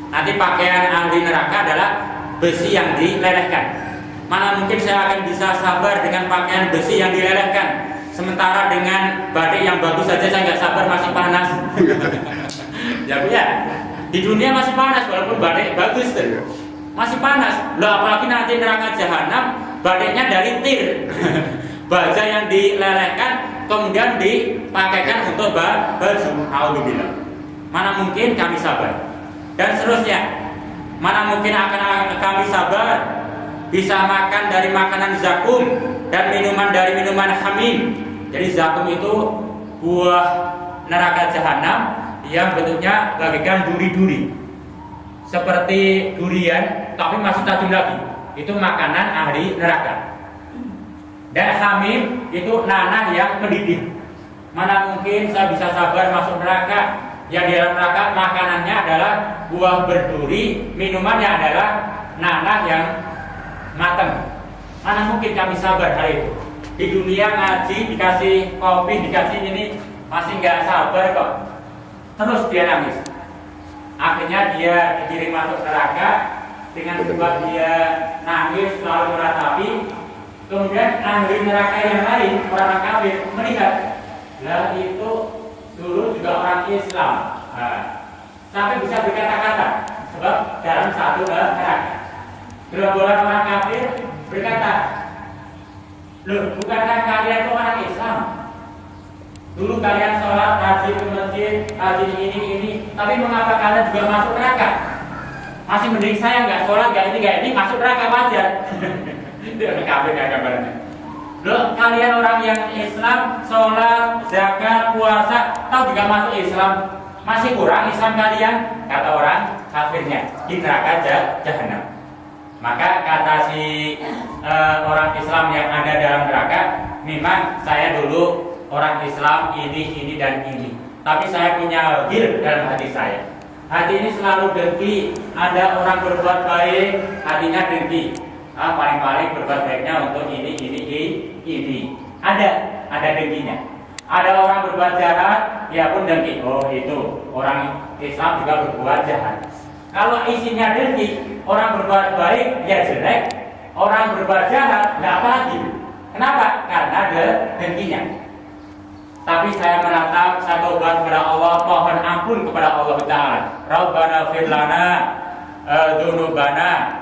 Nanti pakaian ahli neraka adalah besi yang dilelehkan. Mana mungkin saya akan bisa sabar dengan pakaian besi yang dilelehkan. Sementara dengan batik yang bagus saja saya nggak sabar, masih panas. Ya, di dunia masih panas walaupun batik bagus tuh. Masih panas. Loh, apalagi nanti neraka jahanam, batiknya dari tir. Baja yang dilelehkan kemudian dipakaikan untuk baju. Alhamdulillah. Mana mungkin kami sabar? Dan seterusnya. Mana mungkin akan kami sabar bisa makan dari makanan zakum dan minuman dari minuman hamim. Jadi zakum itu buah neraka jahanam yang bentuknya bagaikan duri-duri, seperti durian tapi masih tajam lagi. Itu makanan ahli neraka. Dan hamim itu nanah yang mendidih. Mana mungkin saya bisa sabar masuk neraka? Yang di dalam neraka makanannya adalah buah berduri, minumannya adalah nanah yang matang. Mana mungkin kami sabar hari itu? Di dunia ngaji, dikasih kopi, dikasih ini, masih nggak sabar kok. Terus dia nangis. Akhirnya dia dikirim masuk neraka dengan sebab dia nangis lalu meratapi. Kemudian ahli neraka yang lain, orang kafir, melihat, lah itu dulu juga orang Islam. Sampai bisa berkata-kata, sebab dalam satu neraka. Gerombolan orang kafir berkata, loh, bukankah kalian itu orang Islam? Dulu kalian sholat, rajin ke masjid, rajin ini, tapi mengapa kalian juga masuk neraka? Masih mending saya nggak sholat, nggak ini, masuk neraka wajar. Dia kafir kayak gambarnya. Loh, kalian orang yang Islam, sholat, zakat, puasa, tahu juga masuk Islam, masih kurang Islam kalian? Kata orang kafirnya di neraka jahanam. Maka kata si orang Islam yang ada dalam neraka, memang saya dulu orang Islam ini dan ini, tapi saya punya ghil dalam hati saya. Hati ini selalu dengki. Ada orang berbuat baik, hatinya dengki. Paling-paling berbuat baiknya untuk ini. Ada dengkinya. Ada orang berbuat jahat, dia pun dengki. Oh itu orang Islam juga berbuat jahat. Kalau isinya dengki, orang berbuat baik dia jelek, orang berbuat jahat nggak apa lagi. Kenapa? Karena ada dengkinya. Tapi saya menatap, saya tobat kepada Allah, mohon ampun kepada Allah Ta'ala. Rabbana firlana dzunubana,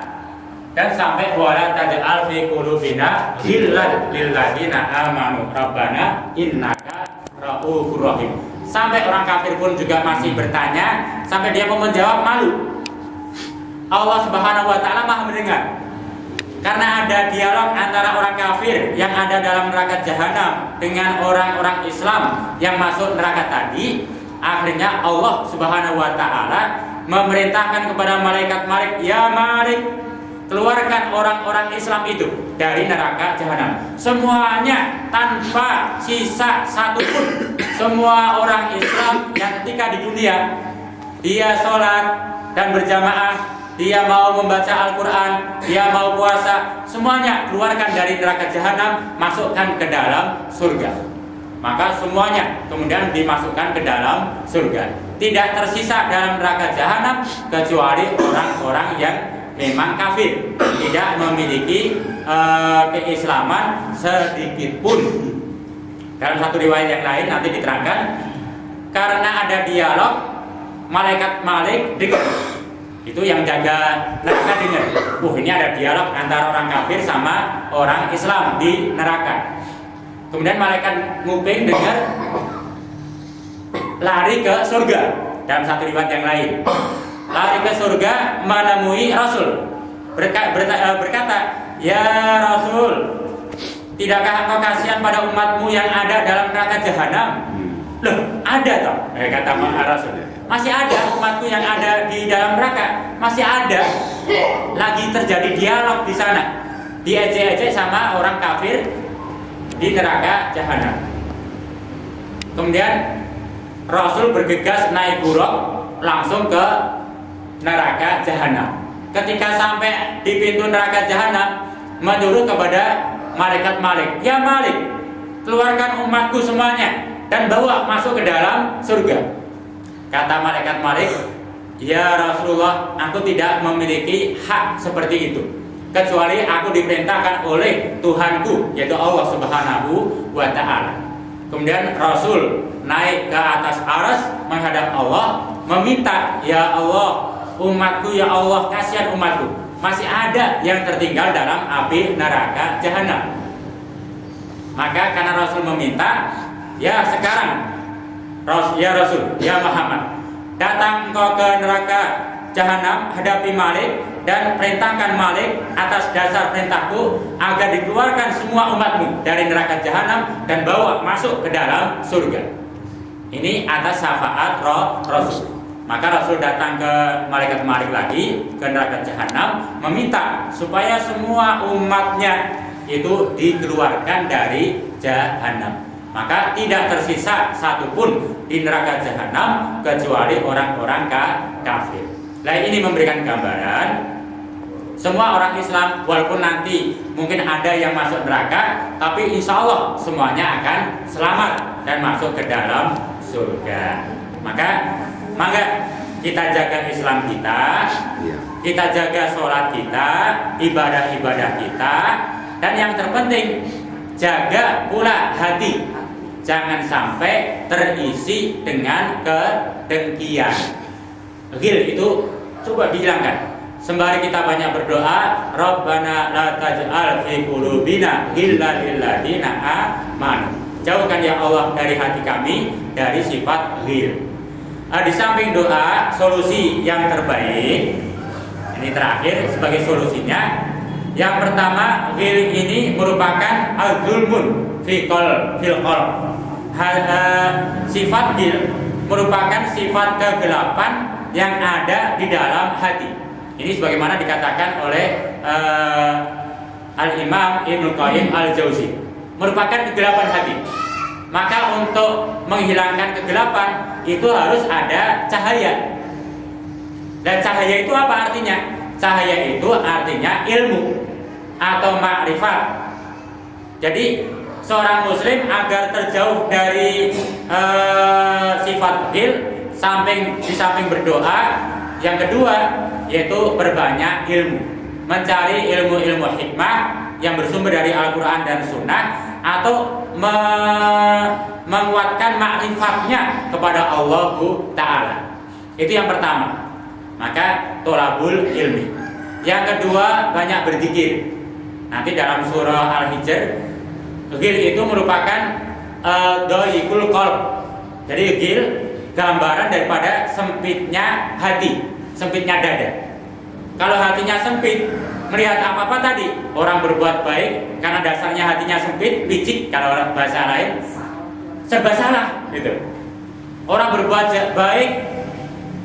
dan sampai wala taj'al fi qulubina ghillan lil ladzina amanu rabbana innaka ra'ufur rahim. Sampai orang kafir pun juga masih bertanya, sampai dia pun menjawab malu. Allah Subhanahu wa taala Maha mendengar. Karena ada dialog antara orang kafir yang ada dalam neraka jahanam dengan orang-orang Islam yang masuk neraka tadi, akhirnya Allah Subhanahu wa taala memerintahkan kepada malaikat-malaikat, ya Malik, keluarkan orang-orang Islam itu dari neraka jahanam. Semuanya tanpa sisa satu pun. Semua orang Islam yang ketika di dunia dia sholat dan berjamaah, dia mau membaca Al-Quran, dia mau puasa, semuanya keluarkan dari neraka jahanam, masukkan ke dalam surga. Maka semuanya kemudian dimasukkan ke dalam surga. Tidak tersisa dalam neraka jahanam kecuali orang-orang yang memang kafir, tidak memiliki keislaman sedikit pun. Dalam satu riwayat yang lain nanti diterangkan, karena ada dialog, malaikat Malik dengar. Itu yang jaga neraka dengar. Ini ada dialog antara orang kafir sama orang Islam di neraka. Kemudian malaikat nguping dengar, lari ke surga. Dalam satu riwayat yang lain, lari ke surga menemui Rasul. Berkata, ya Rasul, tidakkah engkau kasihan pada umatmu yang ada dalam neraka jahanam? Loh, ada toh? Kata Rasul, masih ada umatku yang ada di dalam neraka, masih ada. Lagi terjadi dialog di sana, diejek-ejek sama orang kafir di neraka jahanam. Kemudian Rasul bergegas naik buruk langsung ke neraka jahanam. Ketika sampai di pintu neraka jahanam, menyuruh kepada malaikat Malik, ya Malik, keluarkan umatku semuanya dan bawa masuk ke dalam surga. Kata malaikat Malik, ya Rasulullah, aku tidak memiliki hak seperti itu, kecuali aku diperintahkan oleh Tuhanku, yaitu Allah Subhanahu wa ta'ala. Kemudian Rasul naik ke atas arsy menghadap Allah, meminta, ya Allah, umatku, ya Allah, kasihan umatku, masih ada yang tertinggal dalam api neraka jahanam. Maka karena Rasul meminta, ya sekarang ya Rasul, ya Muhammad, datang engkau ke neraka jahanam, hadapi Malik dan perintahkan Malik atas dasar perintahku agar dikeluarkan semua umatmu dari neraka jahanam dan bawa masuk ke dalam surga. Ini atas syafaat Rasul. Maka Rasul datang ke malaikat Malik lagi ke neraka jahanam, meminta supaya semua umatnya itu dikeluarkan dari jahanam. Maka tidak tersisa satupun di neraka jahanam kecuali orang-orang kafir. Nah, ini memberikan gambaran semua orang Islam walaupun nanti mungkin ada yang masuk neraka, tapi insya Allah semuanya akan selamat dan masuk ke dalam surga. Maka kita jaga Islam kita, kita jaga sholat kita, ibadah-ibadah kita, dan yang terpenting jaga pula hati, jangan sampai terisi dengan kedengkian. Ghil itu coba dihilangkan. Sembari kita banyak berdoa, Rabbana la taj'al fi qulubina ghillan lil ladzina amanu. Jauhkan ya Allah dari hati kami dari sifat ghil. Di samping doa, solusi yang terbaik ini terakhir sebagai solusinya. Yang pertama, ghil ini merupakan al-zulmun fil qalb. Sifat ghil merupakan sifat kegelapan yang ada di dalam hati. Ini sebagaimana dikatakan oleh Al-Imam Ibnu Qayyim Al-Jauzi, merupakan kegelapan hati. Maka untuk menghilangkan kegelapan itu harus ada cahaya. Dan cahaya itu apa artinya? Cahaya itu artinya ilmu atau ma'rifat. Jadi seorang muslim agar terjauh dari sifat ghil, di samping berdoa, yang kedua yaitu perbanyak ilmu, mencari ilmu-ilmu hikmah yang bersumber dari Al-Quran dan Sunnah, atau menguatkan ma'rifatnya kepada Allah Ta'ala. Itu yang pertama. Maka tolabul ilmi. Yang kedua, banyak berzikir. Nanti dalam surah Al-Hijr, ghil itu merupakan doyikul qalb. Jadi ghil gambaran daripada sempitnya hati, sempitnya dada. Kalau hatinya sempit, melihat apa-apa tadi, orang berbuat baik karena dasarnya hatinya sempit, licik kalau orang bahasa lain, serba salah gitu. Orang berbuat baik,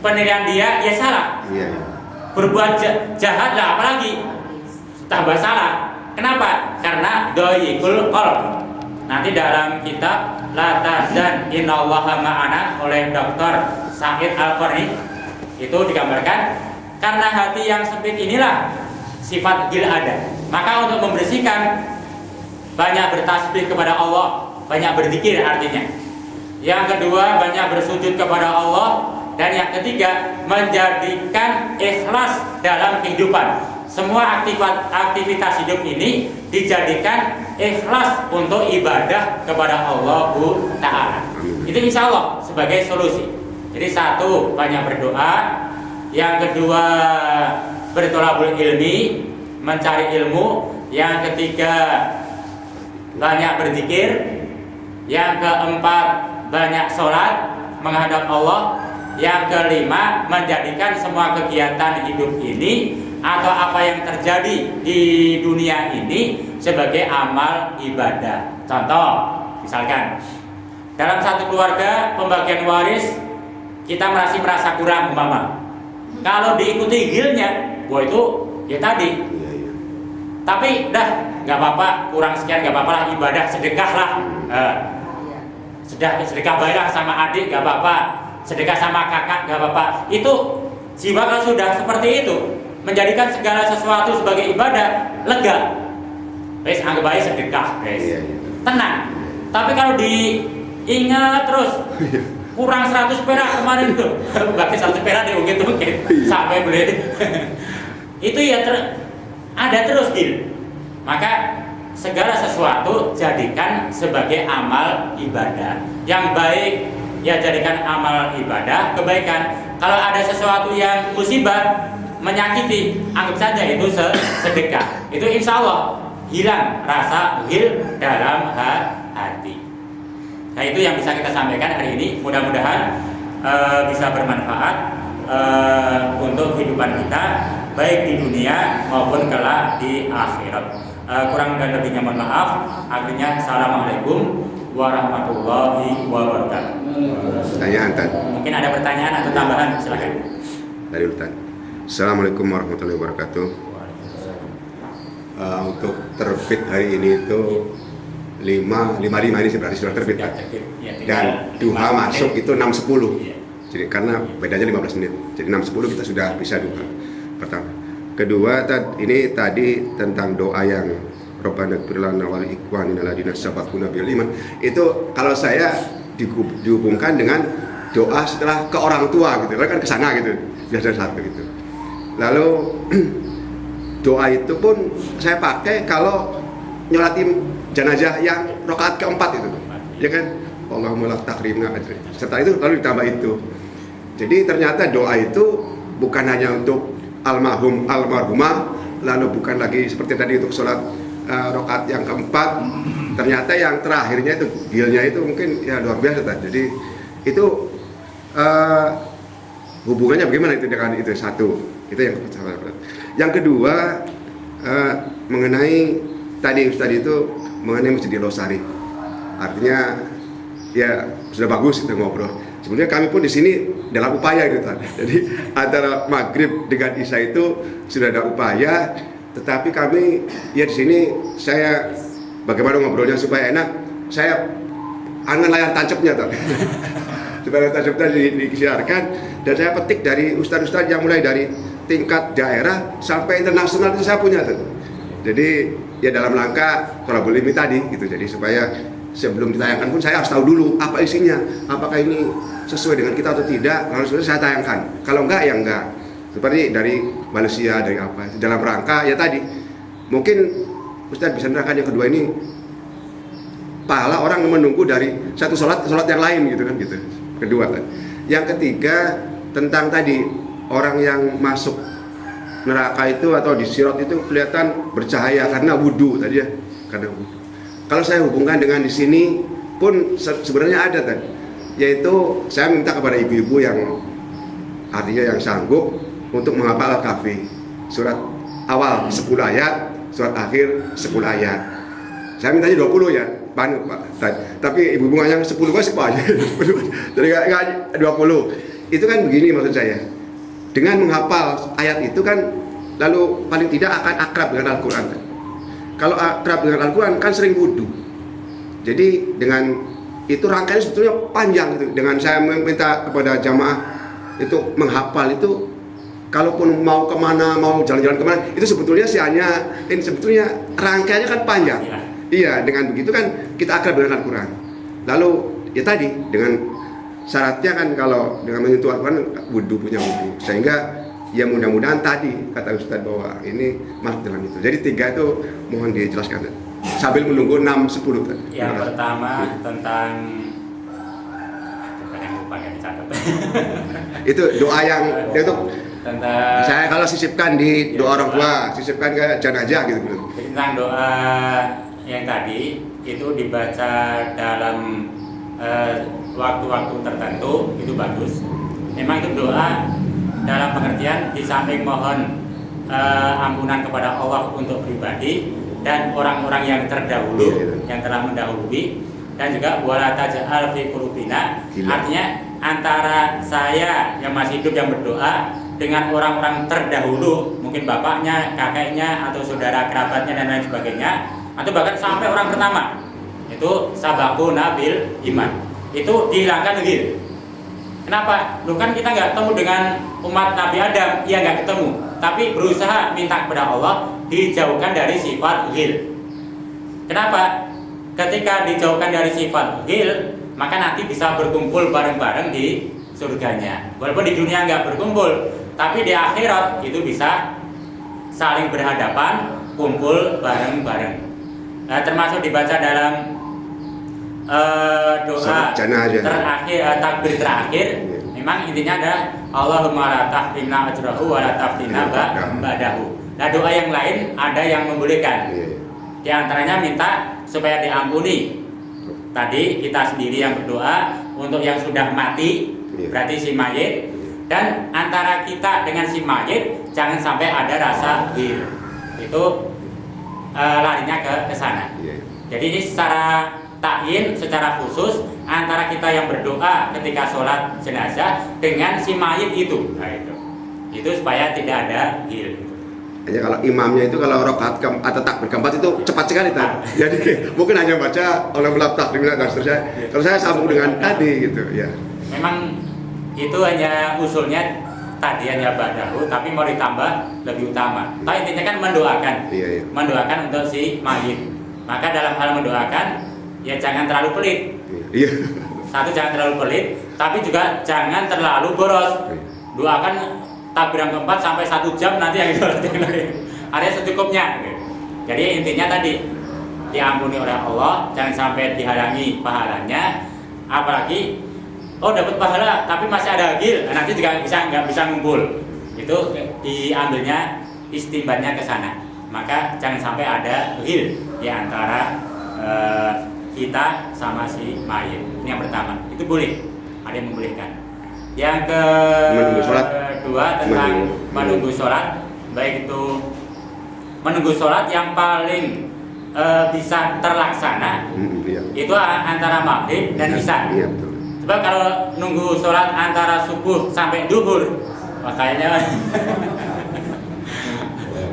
penilaian dia ya salah. Berbuat jahat lah apalagi tambah salah. Kenapa? Karena doyikul qalb. Nanti dalam kitab La Tahzan Innallaha Ma'ana oleh Dr. Sa'id Al-Qarni itu digambarkan karena hati yang sempit inilah sifat ghil ada. Maka untuk membersihkan, banyak bertasbih kepada Allah, banyak berzikir artinya. Yang kedua, banyak bersujud kepada Allah. Dan yang ketiga, menjadikan ikhlas dalam kehidupan. Semua aktivitas hidup ini dijadikan ikhlas untuk ibadah kepada Allah Ta'ala. Itu insya Allah sebagai solusi. Jadi satu, banyak berdoa. Yang kedua, bertolabul ilmi, mencari ilmu. Yang ketiga, banyak berzikir. Yang keempat, banyak sholat menghadap Allah. Yang kelima, menjadikan semua kegiatan hidup ini atau apa yang terjadi di dunia ini sebagai amal ibadah. Contoh, misalkan dalam satu keluarga pembagian waris kita masih merasa kurang umpama. Kalau diikuti ghilnya, itu ya tadi. Tapi dah nggak apa-apa, kurang sekian nggak apa-apa lah, ibadah sedekah lah. Sedekah baiklah sama adik nggak apa-apa, sedekah sama kakak nggak apa-apa. Itu jiwa kalau sudah seperti itu, menjadikan segala sesuatu sebagai ibadah, lega. Wes anggap aja sedekah, wes. Tenang. Tapi kalau diingat terus, kurang 100 perak kemarin tuh, bagi 100 perak diungkit-ungkit sampai beli. Itu ya ada terus ghil. Maka segala sesuatu jadikan sebagai amal ibadah. Yang baik ya jadikan amal ibadah, kebaikan. Kalau ada sesuatu yang musibah, menyakiti, anggap saja itu sedekah. Itu insya Allah hilang rasa ghil dalam hati. Nah, itu yang bisa kita sampaikan hari ini. Mudah-mudahan bisa bermanfaat untuk kehidupan kita, baik di dunia maupun kelak di akhirat. Kurang dan lebihnya mohon maaf. Akhirnya, assalamualaikum warahmatullahi wabarakatuh. Pertanyaan tadi. Mungkin ada pertanyaan atau tambahan, silakan. Dari Ustaz. Assalamualaikum warahmatullahi wabarakatuh. untuk terbit hari ini itu 5.55 ini berarti sudah terbit, Sudah Pak. terbit. Ya, tinggal Dan duha 5 masuk menit. itu 6.10. Iya. Jadi karena bedanya 15 menit. Jadi 6.10 kita sudah bisa duha. Pertama. Kedua, ini tadi tentang doa yang Rabbana ighfir lana wa li ikhwanina alladziina sabaquna bil iman. Itu kalau saya dihubungkan dengan doa setelah ke orang tua gitu. Kan ke sana gitu. Biasa satu gitu. Lalu doa itu pun saya pakai kalau nyolatin jenazah yang rakaat keempat itu. Ya kan? Allahumma la tahrimna ajri. Setelah itu lalu ditambah itu. Jadi ternyata doa itu bukan hanya untuk almarhum almarhumah, lalu bukan lagi seperti tadi untuk sholat rakaat yang keempat. Ternyata yang terakhirnya itu gilnya itu mungkin ya luar biasa tadi. Jadi itu hubungannya bagaimana itu dengan itu satu. Itu yang pertama. Yang kedua mengenai tadi Ustaz itu mengenai Masjid Losari. Artinya ya sudah bagus itu ngobrol. Sebenarnya kami pun di sini dalam upaya gitu kan. Jadi antara maghrib dengan isya itu sudah ada upaya, tetapi kami ya di sini saya bagaimana ngobrolnya supaya enak. Saya angan layar tancapnya tuh. Supaya tancapnya disiarkan dan saya petik dari ustaz-ustaz yang mulai dari tingkat daerah sampai internasional itu saya punya tuh. Jadi ya dalam rangka thalabul ilmi tadi gitu. Jadi supaya sebelum ditayangkan pun saya harus tahu dulu apa isinya, apakah ini sesuai dengan kita atau tidak, lalu saya tayangkan. Kalau enggak ya enggak. Seperti dari Malaysia, dari apa, dalam rangka ya tadi. Mungkin Ustaz bisa menerangkan yang kedua ini pahala orang menunggu dari satu sholat yang lain gitu kan gitu. Kedua kan. Yang ketiga tentang tadi orang yang masuk neraka itu atau di sirat itu kelihatan bercahaya karena wudhu tadi ya, karena wudhu. Kalau saya hubungkan dengan di sini pun sebenarnya ada kan, yaitu saya minta kepada ibu-ibu yang artinya yang sanggup untuk menghafal Al-Kahfi, surat awal 10 ayat, surat akhir 10 ayat. Saya mintanya 20 ya, Pak. Tapi ibu-ibu yang 10 masih Pak aja. Jadi enggak 20. Itu kan begini maksud saya. Dengan menghafal ayat itu kan lalu paling tidak akan akrab dengan Al-Qur'an. Kalau akrab dengan Al-Quran kan sering wudhu. Jadi dengan itu rangkaian sebetulnya panjang gitu. Dengan saya meminta kepada jamaah itu menghafal itu, kalaupun mau kemana, mau jalan-jalan kemana, itu sebetulnya ini sebetulnya rangkaiannya kan panjang. Iya, dengan begitu kan kita akrab dengan Al-Quran. Lalu ya tadi dengan syaratnya kan kalau dengan menyentuh Al-Quran wudhu, punya wudhu, sehingga ya mudah-mudahan tadi kata Ustadz bahwa ini masuk dalam itu. Jadi 3 itu mohon dijelaskan sambil menunggu 6-10 tadi. Yang pertama tentang bukan yang lupa yang dicatat. Itu doa yang itu tentang saya kalau sisipkan di doa orang tua, sisipkan ke jenazah gitu. tentang doa yang tadi itu dibaca dalam waktu-waktu tertentu itu bagus. Memang itu doa dalam pengertian di samping mohon ampunan kepada Allah untuk pribadi dan orang-orang yang terdahulu yang telah mendahului, dan juga wala taj'al fi qulubina, artinya antara saya yang masih hidup yang berdoa dengan orang-orang terdahulu, mungkin bapaknya, kakeknya atau saudara kerabatnya dan lain sebagainya, atau bahkan sampai orang pertama itu sabaquna bil iman, itu dihilangkan gitu. Kenapa? Loh kan kita nggak ketemu dengan umat Nabi Adam, ya nggak ketemu, tapi berusaha minta kepada Allah dijauhkan dari sifat ghil. Kenapa? Ketika dijauhkan dari sifat ghil, maka nanti bisa berkumpul bareng-bareng di surganya. Walaupun di dunia nggak berkumpul, tapi di akhirat itu bisa saling berhadapan, kumpul bareng-bareng. Nah, termasuk dibaca dalam doa terakhir, takbir terakhir, memang intinya ada Allahumma la tahrimna ajrahu wa la taftina ba'dahu. Nah, doa yang lain ada yang membolehkan. Di antaranya minta supaya diampuni. Tadi kita sendiri yang berdoa untuk yang sudah mati, berarti si mayit, dan antara kita dengan si mayit jangan sampai ada rasa ghil. Itu larinya ke sana. Jadi ini secara takyin, secara khusus antara kita yang berdoa ketika sholat jenazah dengan si mayit itu. Nah, itu supaya tidak ada ghil. Hanya kalau imamnya itu kalau rakaat keempat atau takbir keempat itu cepat sekali Tan. Jadi mungkin hanya baca Alhamdulillah takbir dan seterusnya. Kalau saya sambung dengan tadi gitu ya. Memang itu hanya usulnya tadi hanya ba'dahu, tapi mau ditambah lebih utama. Tapi intinya kan mendoakan. Iya. Mendoakan untuk si mayit. Maka dalam hal mendoakan ya jangan terlalu pelit. Iya. Satu, jangan terlalu pelit, tapi juga jangan terlalu boros. Doakan takbiran keempat sampai 1 jam nanti yang sholat yang lain. Artinya secukupnya. Jadi intinya tadi diampuni oleh Allah, jangan sampai dihalangi pahalanya. Apalagi dapat pahala tapi masih ada gil, nanti juga nggak bisa ngumpul. Itu diambilnya istimbannya ke sana. Maka jangan sampai ada gil di antara kita sama si mayit. Ini yang pertama. Itu boleh, ada yang membolehkan. Yang kedua tentang menunggu sholat, baik itu menunggu sholat yang paling bisa terlaksana itu antara maghrib dan isya. Iya, betul. Sebab kalau nunggu sholat antara subuh sampai duhur, makanya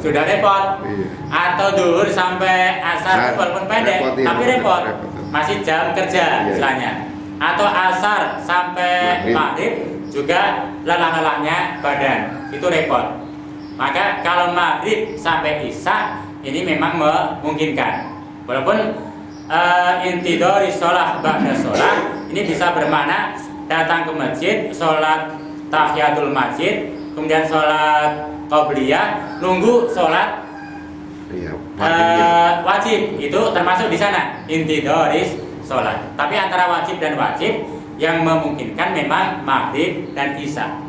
sudah repot. Iya. Atau duhur sampai asar walaupun pendek, tapi repot. Masih jam kerja istilahnya. Atau asar sampai maghrib juga lelah-lelahnya badan, itu repot. Maka kalau maghrib sampai isya ini memang memungkinkan. Walaupun intidori sholat ba'da sholat ini bisa bermakna datang ke masjid, sholat tahiyatul masjid, kemudian sholat qobliyah, nunggu sholat wajib, itu termasuk di sana intidori sholat. Tapi antara wajib dan wajib yang memungkinkan memang maghrib dan isya.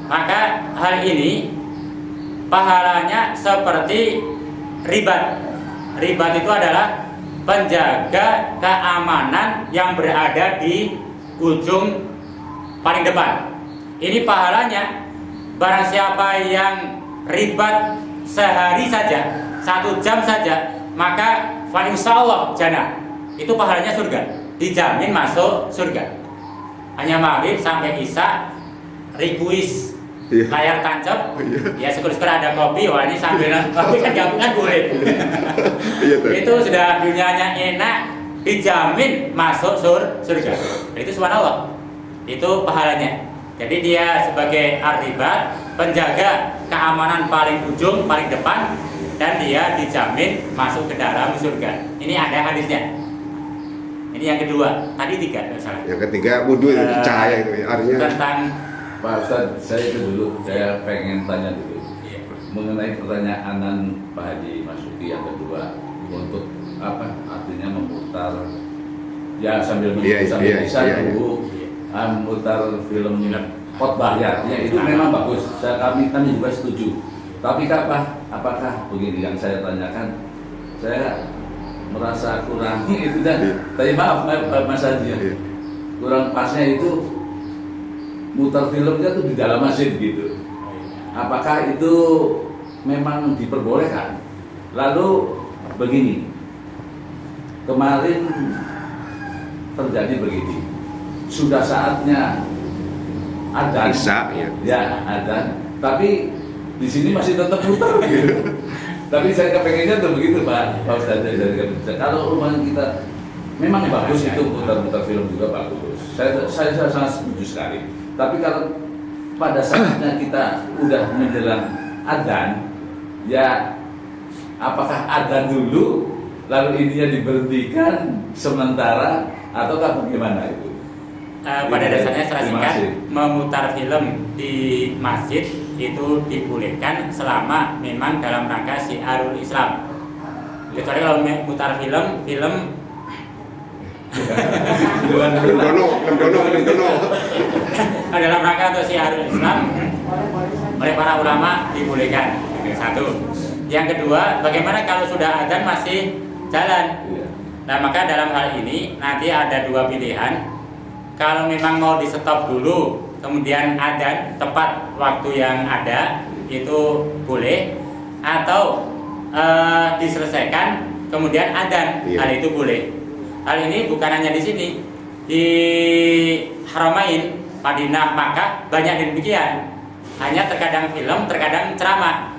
Maka hal ini pahalanya seperti ribat. Ribat itu adalah penjaga keamanan yang berada di ujung paling depan. Ini pahalanya barang siapa yang ribat sehari saja, 1 jam saja, maka fa insyaallah jannah. Itu pahalanya surga, dijamin masuk surga. Hanya maghrib sampai isya request layar tancap, ya syukur-syukur ada kopi, wah ini sambil kopi kan gabungan boleh. Itu sudah dunianya enak, dijamin masuk surga. Itu subhanallah, itu pahalanya. Jadi dia sebagai ar-ribat, penjaga keamanan paling ujung, paling depan, dan dia dijamin masuk ke dalam surga. Ini ada hadisnya. Ini yang kedua, tadi 3 salah. Yang ketiga wudhu itu cahaya itu ya, artinya tentang Pak Ustadz, saya pengen tanya dulu mengenai pertanyaan Pak Haji Masuki yang kedua, untuk apa artinya memutar ya sambil dulu memutar film khotbah ya itu memang bagus, kami juga setuju. Tapi apakah begini yang saya tanyakan, saya merasa kurang itu dan tadi maaf Mas Haji kurang pasnya itu mutar filmnya tuh di dalam masjid gitu. Apakah itu memang diperbolehkan? Lalu begini, kemarin terjadi begini, sudah saatnya adzan, ya adzan, tapi di sini masih tetap mutar gitu. Tapi saya kepengennya tuh begitu Pak Ustadz. Kalau rumah kita memang bagus itu mutar-mutar film juga bagus. Saya sangat setuju sekali. Tapi kalau pada saatnya kita udah menjelang adzan, ya apakah adzan dulu lalu ininya diberhentikan sementara ataukah bagaimana itu? Pada dasarnya secara singkat, memutar film di masjid itu dibolehkan selama memang dalam rangka syiarul Islam. Kecuali kalau memutar film dalam rangka untuk syiarul Islam oleh para ulama dibolehkan. Satu. Yang kedua, bagaimana kalau sudah adzan masih jalan? Nah, maka dalam hal ini nanti ada 2 pilihan. Kalau memang mau di stop dulu, kemudian adzan tepat waktu yang ada, itu boleh. Atau diselesaikan, kemudian adzan, hal itu boleh. Hal ini bukan hanya di sini, di Haramain, Madinah, Makkah banyak demikian. Hanya terkadang film, terkadang ceramah.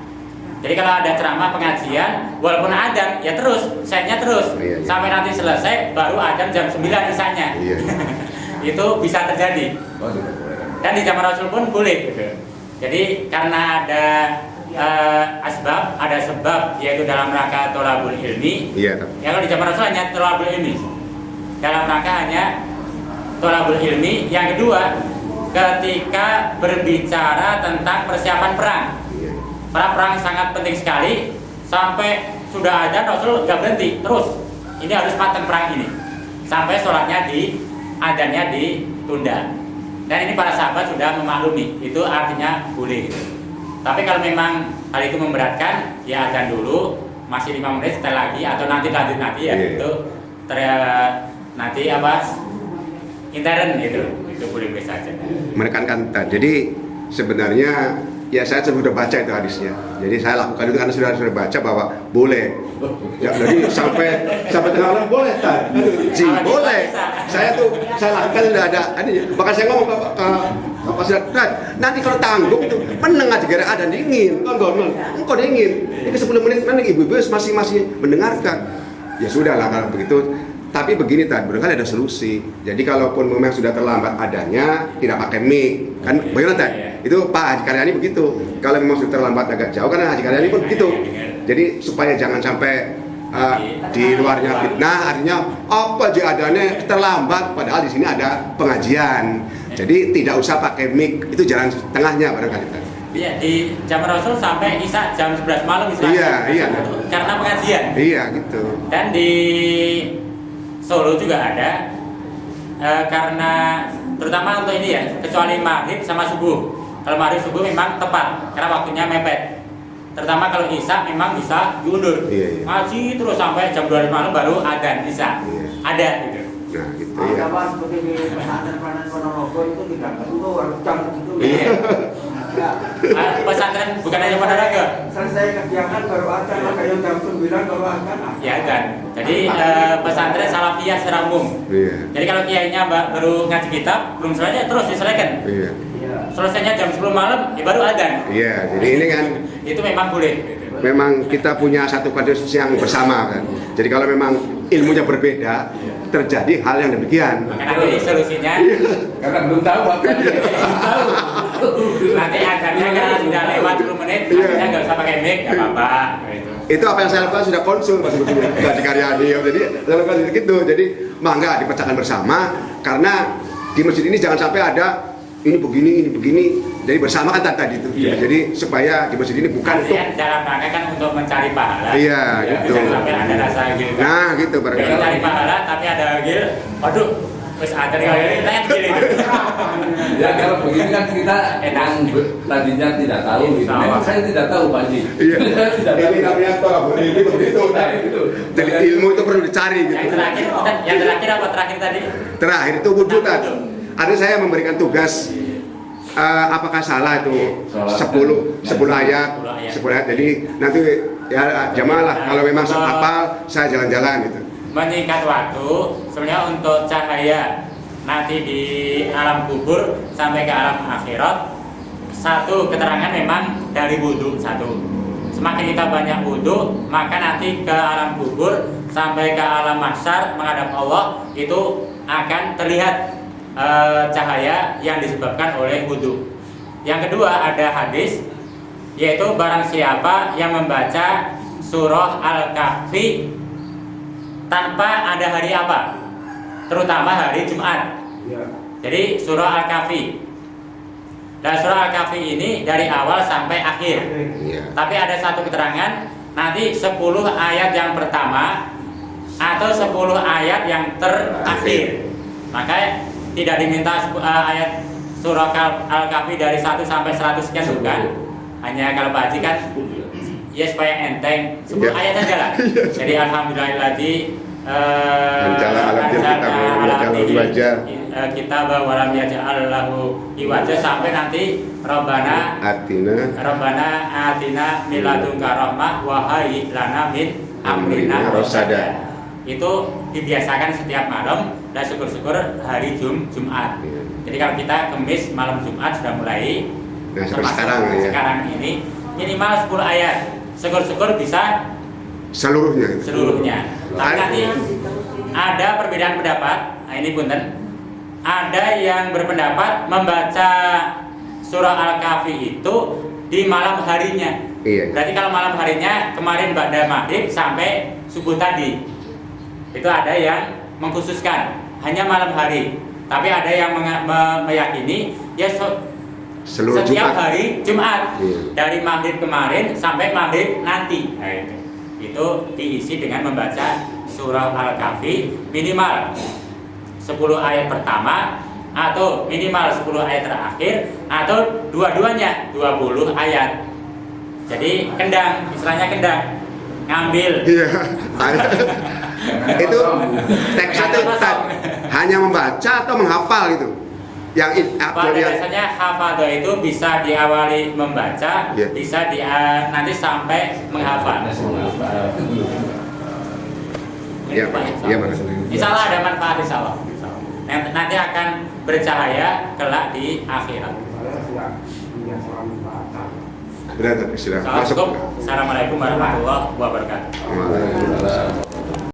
Jadi kalau ada ceramah pengajian, walaupun adzan ya terus, setnya terus Iya. sampai nanti selesai, baru adzan jam 9 isanya. Iya. Itu bisa terjadi. Oh, tidak boleh. Dan di zaman Rasul pun boleh. Jadi karena ada asbab, ada sebab, yaitu dalam rangka tholabul ilmi. Iya. Ya kalau di zaman Rasul hanya tholabul ilmi. Dalam rangka hanya tholabul ilmi. Yang kedua, ketika berbicara tentang persiapan perang. Iya. Perang sangat penting sekali, sampai sudah ada Rasul nggak berhenti terus. Ini harus matang perang ini sampai sholatnya adanya ditunda. Dan ini para sahabat sudah memaklumi, itu artinya boleh. Tapi kalau memang hal itu memberatkan, ya adzan dulu, masih 5 menit setelah lagi, atau nanti lanjut nanti ya, Iya. itu nanti intern gitu, itu boleh saja. Menekankan. Jadi sebenarnya ya saya sudah baca itu hadisnya. Jadi saya lakukan itu karena sudah baca bahwa boleh. Ya, jadi sampai tengah malam boleh tak? Boleh. Saya lakukan sudah ada. Bahkan saya ngomong ke Pak Ustaz, nanti kalau tanggung itu menengah gara ada dingin, engkau dingin. Ini 10 menit nanti ibu-ibu masih mendengarkan. Ya sudahlah kalau begitu. Tapi begini tadi, barangkali ada solusi. Jadi kalaupun memang sudah terlambat adanya, tidak pakai mic, kan bagaimana tadi? Itu Pak Haji Karyani begitu. Kalau memang sudah terlambat agak jauh, karena Haji Karyani pun begitu. Jadi supaya jangan sampai di luarnya fitnah, artinya apa aja adanya terlambat, padahal di sini ada pengajian. Jadi tidak usah pakai mic, itu jalan tengahnya barangkali tadi. Iya, di zaman Rasul sampai Isya jam 11 malam Iya. karena pengajian. Iya gitu. Dan di Solo juga ada, karena terutama untuk ini ya, kecuali maghrib sama subuh. Kalau maghrib subuh memang tepat karena waktunya mepet. Terutama kalau Isya memang bisa diundur. Iya. Ngaji terus sampai jam 12 malam baru adzan Isya. Iya. Ada gitu. Nah gitu ya. Apa seperti di pesantren Ponorogo itu tidak perlu harus jam gitu. Iya. Pesantren bukan hanya Ponorogo. Selesai kegiatan baru adzan, maka yang jam 9 baru adzan. Ya kan. Jadi pesantren Salafiyah secara umum. Iya. Jadi kalau kiainya baru ngaji kitab belum selesai terus diselesaikan. Iya. Selesainya jam 10 malam ya baru adzan. Iya. Jadi ini kan Itu memang boleh. memang kita punya satu kondisi yang bersama kan. Jadi kalau memang ilmunya berbeda, terjadi hal yang demikian. Maka nanti solusinya Karena belum tahu apa nanti adzannya kan sudah lewat 10 menit, Iya. artinya nggak usah pakai mic, nggak apa-apa. Gitu. Itu apa yang saya lakukan sudah konsul Mas sebetulnya Haji Karyani. Jadi saya lakukan gitu. Jadi mangga dipecahkan bersama karena di masjid ini jangan sampai ada ini begini. Jadi bersama kan tadi itu. Iya. Jadi supaya di masjid ini bukan untuk Artinya dalam rangka kan untuk mencari pahala. Iya, gitu. Jangan sampai ada rasa gil. nah gitu Jadi barangkali. mencari pahala tapi ada gil. Waduh, terus ada kali lain gil itu. Ya kalau begini kan kita yang tadinya tidak tahu gitu. Memang saya tidak tahu Pak Haji. Iya. Saya tidak tahu. Ini namanya tolak ini begitu. Nah, itu. Jadi ilmu itu perlu dicari gitu. Yang terakhir apa terakhir tadi? Terakhir itu wudhu tadi. Ada saya memberikan tugas apakah salah itu 10 ayat 10 ayat. Jadi nanti ya jamaah lah kalau memang hafal saya jalan-jalan gitu. Menyingkat waktu sebenarnya untuk cahaya nanti di alam kubur sampai ke alam akhirat, satu keterangan memang dari wudhu satu. Semakin kita banyak wudhu, maka nanti ke alam kubur sampai ke alam mahsyar menghadap Allah itu akan terlihat cahaya yang disebabkan oleh wudhu. Yang kedua ada hadis, yaitu barang siapa yang membaca surah Al-Kahfi tanpa ada hari apa, terutama hari Jumat. Iya. Jadi surah Al-Kahfi. Dan surah Al-Kahfi ini dari awal sampai akhir. Iya. Tapi ada satu keterangan, nanti 10 ayat yang pertama atau 10 ayat yang terakhir. Maka tidak diminta ayat surah Al-Kahfi dari 1 sampai 100 sekian bukan. Hanya kalau Pak Haji kan ya supaya enteng 10 Ya. ayat saja lah. Jadi alhamdulillahilladzi Mencala alam wajah. kita bawalam yaj'al lahu iwaja sampai nanti Rabbana atina min ladunka rahmah wa hayyi lana min amrina rasada. Itu dibiasakan setiap malam dan syukur-syukur hari Jumat. Iya. Jadi kalau kita Kemis malam Jumat sudah mulai Nah, sampai termasuk sekarang ya. sekarang ini minimal 10 ayat syukur-syukur bisa Seluruhnya gitu. seluruhnya. Tapi nanti ada perbedaan pendapat. Nah, ini punten. Ada yang berpendapat membaca surah Al-Kahfi itu di malam harinya. Iya. Berarti kalau malam harinya kemarin pada maghrib sampai subuh tadi, itu ada yang mengkhususkan hanya malam hari. Tapi ada yang meyakini ya Seluruh setiap Jumat. hari Jumat, Iya. dari maghrib kemarin sampai maghrib nanti. Nah, itu diisi dengan membaca surah Al-Kahfi minimal 10 ayat pertama atau minimal 10 ayat terakhir atau dua-duanya 20 ayat. Jadi kendang, istilahnya kendang, ngambil. Iya. Itu teksnya itu hanya membaca atau menghafal gitu. Yang Pada dasarnya hafadhah itu bisa diawali membaca, Iya. bisa nanti sampai menghafal. Iya, Pak. Iya, Pak. Insya Allah ada manfaat, insya Allah. Nanti akan bercahaya kelak di akhirat. Sudah, sudah. Assalamualaikum warahmatullahi wabarakatuh. Masuk.